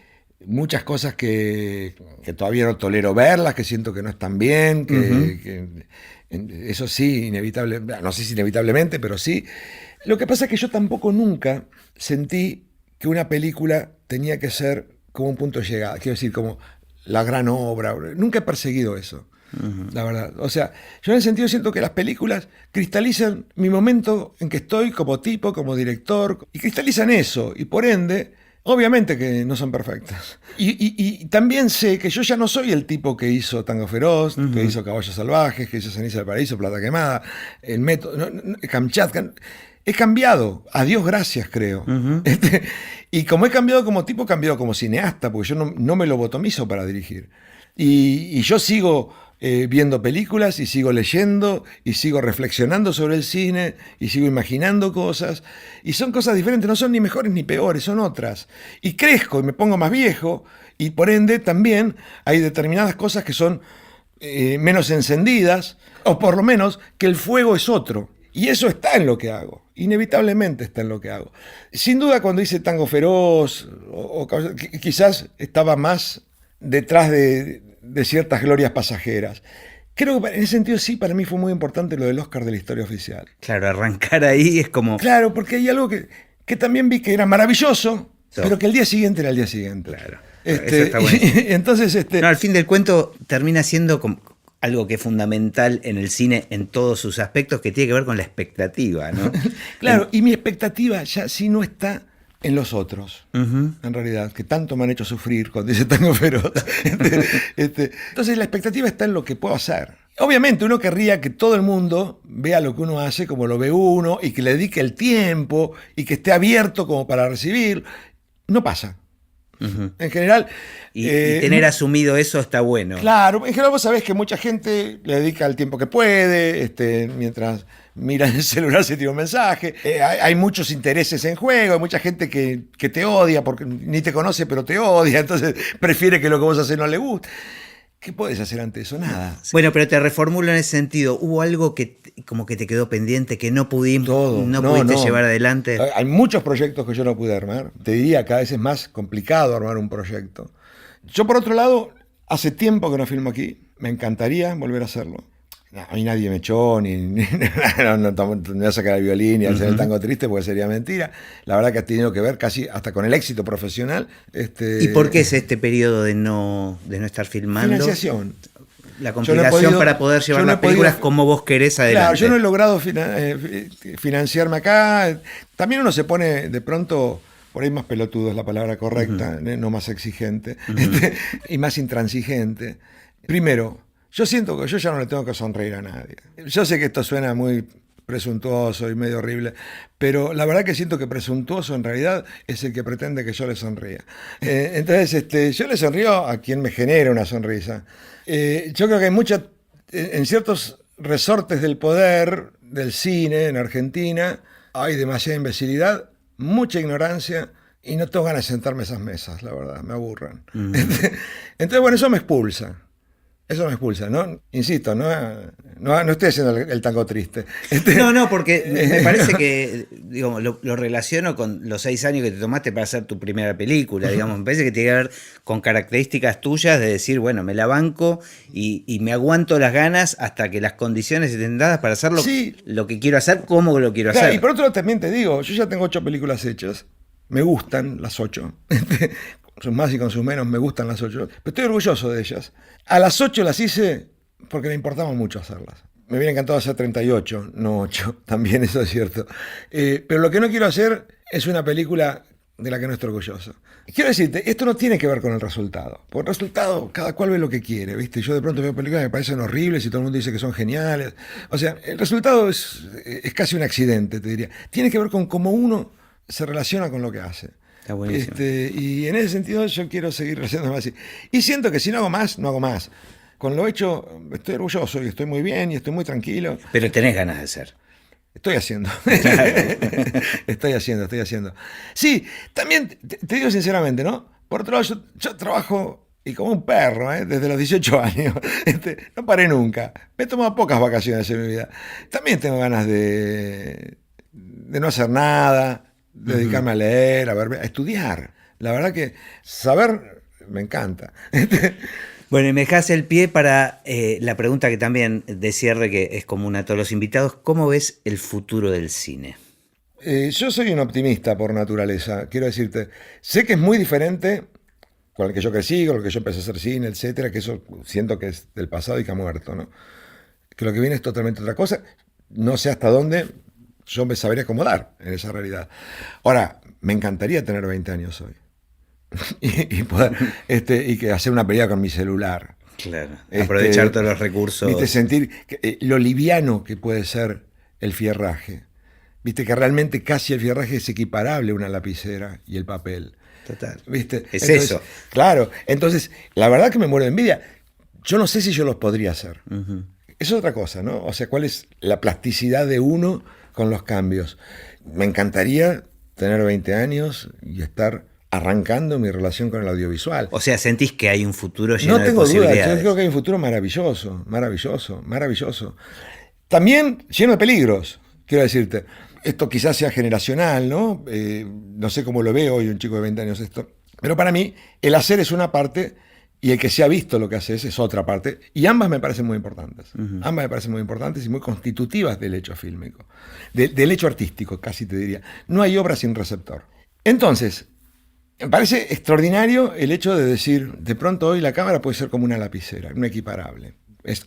muchas cosas que todavía no tolero verlas, que siento que no están bien, eso sí, inevitable, no sé si inevitablemente, pero sí. Lo que pasa es que yo tampoco nunca sentí que una película tenía que ser como un punto de llegada, quiero decir, como la gran obra. Nunca he perseguido eso, la verdad. O sea, yo en el sentido siento que las películas cristalizan mi momento en que estoy como tipo, como director, y cristalizan eso, y por ende, obviamente que no son perfectas. Y también sé que yo ya no soy el tipo que hizo Tango Feroz, que hizo Caballos Salvajes, que hizo Ceniza del Paraíso, Plata Quemada, El Método, Kamchatka. He cambiado, a Dios gracias, creo. Y como he cambiado como tipo, he cambiado como cineasta, porque yo no me lobotomizo para dirigir. Y yo sigo viendo películas, y sigo leyendo, y sigo reflexionando sobre el cine, y sigo imaginando cosas. Y son cosas diferentes, no son ni mejores ni peores, son otras. Y crezco y me pongo más viejo, y por ende también hay determinadas cosas que son menos encendidas, o por lo menos que el fuego es otro. Y eso está en lo que hago, inevitablemente está en lo que hago. Sin duda cuando hice Tango Feroz, quizás estaba más detrás de ciertas glorias pasajeras. Creo que en ese sentido sí, para mí fue muy importante lo del Oscar de la historia oficial. Claro, arrancar ahí es como... Claro, porque hay algo que también vi que era maravilloso, pero que el día siguiente era el día siguiente. Claro, eso está bueno. Entonces, No, al fin del cuento termina siendo algo que es fundamental en el cine en todos sus aspectos, que tiene que ver con la expectativa, ¿no? Claro, y mi expectativa ya sí no está en los otros, en realidad, que tanto me han hecho sufrir cuando dice Tango Feroz. Entonces la expectativa está en lo que puedo hacer. Obviamente uno querría que todo el mundo vea lo que uno hace como lo ve uno, y que le dedique el tiempo, y que esté abierto como para recibir. No pasa. En general... Y tener asumido eso está bueno. Claro, en general vos sabés que mucha gente le dedica el tiempo que puede, mientras mira el celular se tira un mensaje. Hay muchos intereses en juego, hay mucha gente que te odia, porque ni te conoce pero te odia, entonces prefiere que lo que vos haces no le guste. ¿qué podés hacer ante eso? Nada. Bueno, pero te reformulo en ese sentido. ¿Hubo algo que como que te quedó pendiente, que no pudiste llevar adelante? Hay muchos proyectos que yo no pude armar. Te diría, cada vez es más complicado armar un proyecto. Yo, por otro lado, hace tiempo que no filmo aquí. Me encantaría volver a hacerlo. A mí nadie me echó, no voy a sacar el violín y hacer el tango triste porque sería mentira. La verdad que ha tenido que ver casi hasta con el éxito profesional. ¿Y por qué es este periodo de no estar filmando? Financiación. La complicación para poder llevar las películas como vos querés adelante. Claro, yo no he logrado financiarme acá. También uno se pone de pronto, por ahí más pelotudo es la palabra correcta, no más exigente, y más intransigente. Primero, yo siento que yo ya no le tengo que sonreír a nadie. Yo sé que esto suena muy presuntuoso y medio horrible, pero la verdad que siento que presuntuoso en realidad es el que pretende que yo le sonría. Entonces, yo le sonrío a quien me genera una sonrisa. Yo creo que hay en ciertos resortes del poder, del cine en Argentina, hay demasiada imbecilidad, mucha ignorancia, y no tengo ganas de sentarme a esas mesas, la verdad, me aburran. Entonces, bueno, eso me expulsa. Eso me expulsa, ¿no? Insisto, no estoy haciendo el tango triste. No, porque me parece que, digamos, lo relaciono con los 6 años que te tomaste para hacer tu primera película, digamos. Me parece que tiene que ver con características tuyas de decir, bueno, me la banco y me aguanto las ganas hasta que las condiciones estén dadas para hacerlo, sí, lo que quiero hacer, cómo lo quiero hacer. Y por otro lado también te digo, yo ya tengo 8 películas hechas, me gustan las 8. Con sus más y con sus menos me gustan las 8, pero estoy orgulloso de ellas. A las 8 las hice porque me importaba mucho hacerlas. Me hubiera encantado hacer 38, no 8, también eso es cierto. Pero lo que no quiero hacer es una película de la que no estoy orgulloso. Quiero decirte, esto no tiene que ver con el resultado. Porque el resultado, cada cual ve lo que quiere, ¿viste? Yo de pronto veo películas que me parecen horribles y todo el mundo dice que son geniales. O sea, el resultado es casi un accidente, te diría. Tiene que ver con cómo uno se relaciona con lo que hace. Está buenísimo. Y en ese sentido yo quiero seguir haciéndolo así. Y siento que si no hago más, no hago más. Con lo hecho estoy orgulloso y estoy muy bien y estoy muy tranquilo. Pero tenés ganas de hacer. Estoy haciendo. Claro. Estoy haciendo. Sí, también te digo sinceramente, ¿no? Por otro lado, yo trabajo y como un perro, desde los 18 años. No paré nunca. Me he tomado pocas vacaciones en mi vida. También tengo ganas de no hacer nada, dedicarme a leer, a estudiar. La verdad que saber me encanta. Bueno, y me dejas el pie para la pregunta que también de cierre, que es común a todos los invitados. ¿Cómo ves el futuro del cine? Yo soy un optimista por naturaleza, quiero decirte. Sé que es muy diferente con el que yo crecí, con el que yo empecé a hacer cine, etcétera, que eso siento que es del pasado y que ha muerto, ¿no? Que lo que viene es totalmente otra cosa. No sé hasta dónde yo me sabría acomodar en esa realidad. Ahora, me encantaría tener 20 años hoy. y poder y que hacer una película con mi celular. Claro. Aprovechar todos los recursos. ¿Viste? Sentir lo liviano que puede ser el fierraje. Viste que realmente casi el fierraje es equiparable a una lapicera y el papel. Total. ¿Viste? Es eso. Claro. Entonces, la verdad que me muero de envidia. Yo no sé si yo los podría hacer. Eso es otra cosa, ¿no? O sea, ¿cuál es la plasticidad de uno con los cambios? Me encantaría tener 20 años y estar arrancando mi relación con el audiovisual. O sea, ¿sentís que hay un futuro lleno de posibilidades? No tengo duda, yo creo que hay un futuro maravilloso. También lleno de peligros, quiero decirte. Esto quizás sea generacional, ¿no? No sé cómo lo ve hoy un chico de 20 años esto. Pero para mí, el hacer es una parte y el que se ha visto lo que haces es otra parte. Y ambas me parecen muy importantes. Ambas me parecen muy importantes y muy constitutivas del hecho fílmico. Del hecho artístico, casi te diría. No hay obra sin receptor. Entonces, me parece extraordinario el hecho de decir, de pronto hoy la cámara puede ser como una lapicera, un equiparable.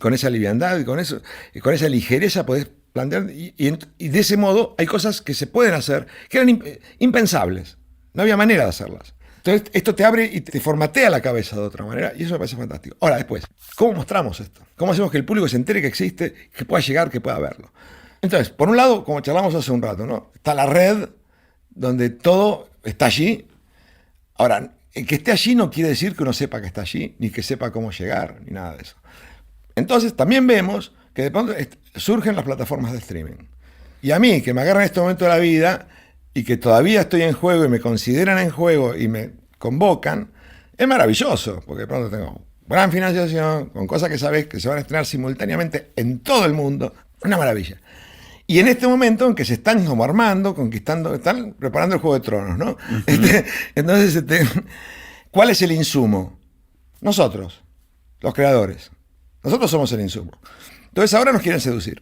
Con esa liviandad y con esa ligereza podés plantear, y de ese modo hay cosas que se pueden hacer que eran impensables. No había manera de hacerlas. Entonces esto te abre y te formatea la cabeza de otra manera, y eso me parece fantástico. Ahora, después, ¿cómo mostramos esto? ¿Cómo hacemos que el público se entere que existe, que pueda llegar, que pueda verlo? Entonces, por un lado, como charlamos hace un rato, ¿no? Está la red, donde todo está allí. Ahora, el que esté allí no quiere decir que uno sepa que está allí, ni que sepa cómo llegar, ni nada de eso. Entonces, también vemos que de pronto surgen las plataformas de streaming. Y a mí, que me agarran en este momento de la vida, y que todavía estoy en juego, y me consideran en juego, y me convocan, es maravilloso, porque de pronto tengo gran financiación, con cosas que sabes que se van a estrenar simultáneamente en todo el mundo. Una maravilla. Y en este momento en que se están como armando, conquistando, están preparando el Juego de Tronos, ¿no? Entonces, ¿cuál es el insumo? Nosotros, los creadores. Nosotros somos el insumo. Entonces ahora nos quieren seducir.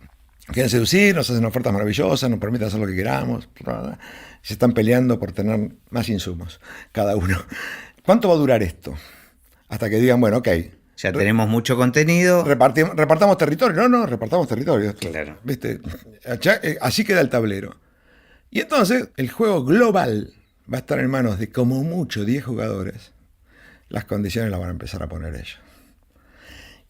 Nos hacen ofertas maravillosas, nos permiten hacer lo que queramos. Se están peleando por tener más insumos, cada uno. ¿Cuánto va a durar esto? Hasta que digan, bueno, ok. Ya tenemos mucho contenido. Repartamos territorio. No, repartamos territorio. Claro. ¿Viste? Así queda el tablero. Y entonces el juego global va a estar en manos de como mucho 10 jugadores. Las condiciones las van a empezar a poner ellos.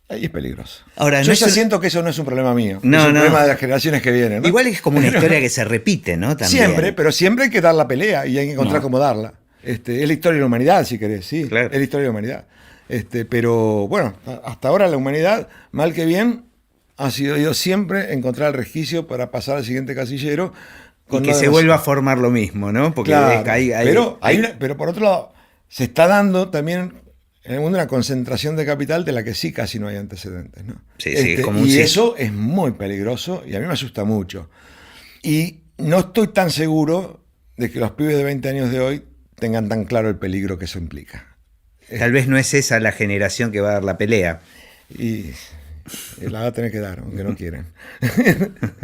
Ahí es peligroso. Ahora, yo ya siento que eso no es un problema mío. No, es un problema de las generaciones que vienen, ¿no? Igual es como una historia que se repite, ¿no? También. Siempre, pero siempre hay que dar la pelea y hay que encontrar cómo darla. Es la historia de la humanidad, si querés, sí. Claro. Es la historia de la humanidad. Pero bueno, hasta ahora la humanidad, mal que bien, ha ido siempre encontrar el resquicio para pasar al siguiente casillero. Y que se vuelva a formar lo mismo, ¿no? Porque claro, pero por otro lado, se está dando también en el mundo una concentración de capital de la que sí casi no hay antecedentes, ¿no? Sí, es como y eso es muy peligroso y a mí me asusta mucho. Y no estoy tan seguro de que los pibes de 20 años de hoy tengan tan claro el peligro que eso implica. Tal vez no es esa la generación que va a dar la pelea. Y la van a tener que dar, aunque no quieran.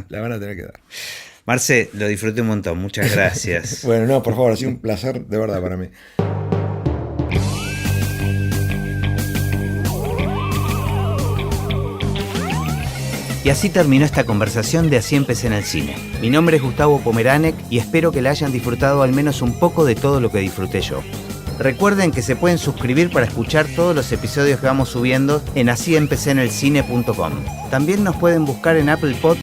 La van a tener que dar. Marce, lo disfruté un montón. Muchas gracias. Bueno, no, por favor, ha sido un placer de verdad para mí. Y así terminó esta conversación de Así empecé en el cine. Mi nombre es Gustavo Pomeranek y espero que la hayan disfrutado al menos un poco de todo lo que disfruté yo. Recuerden que se pueden suscribir para escuchar todos los episodios que vamos subiendo en asíempecéenelcine.com. También nos pueden buscar en Apple Podcast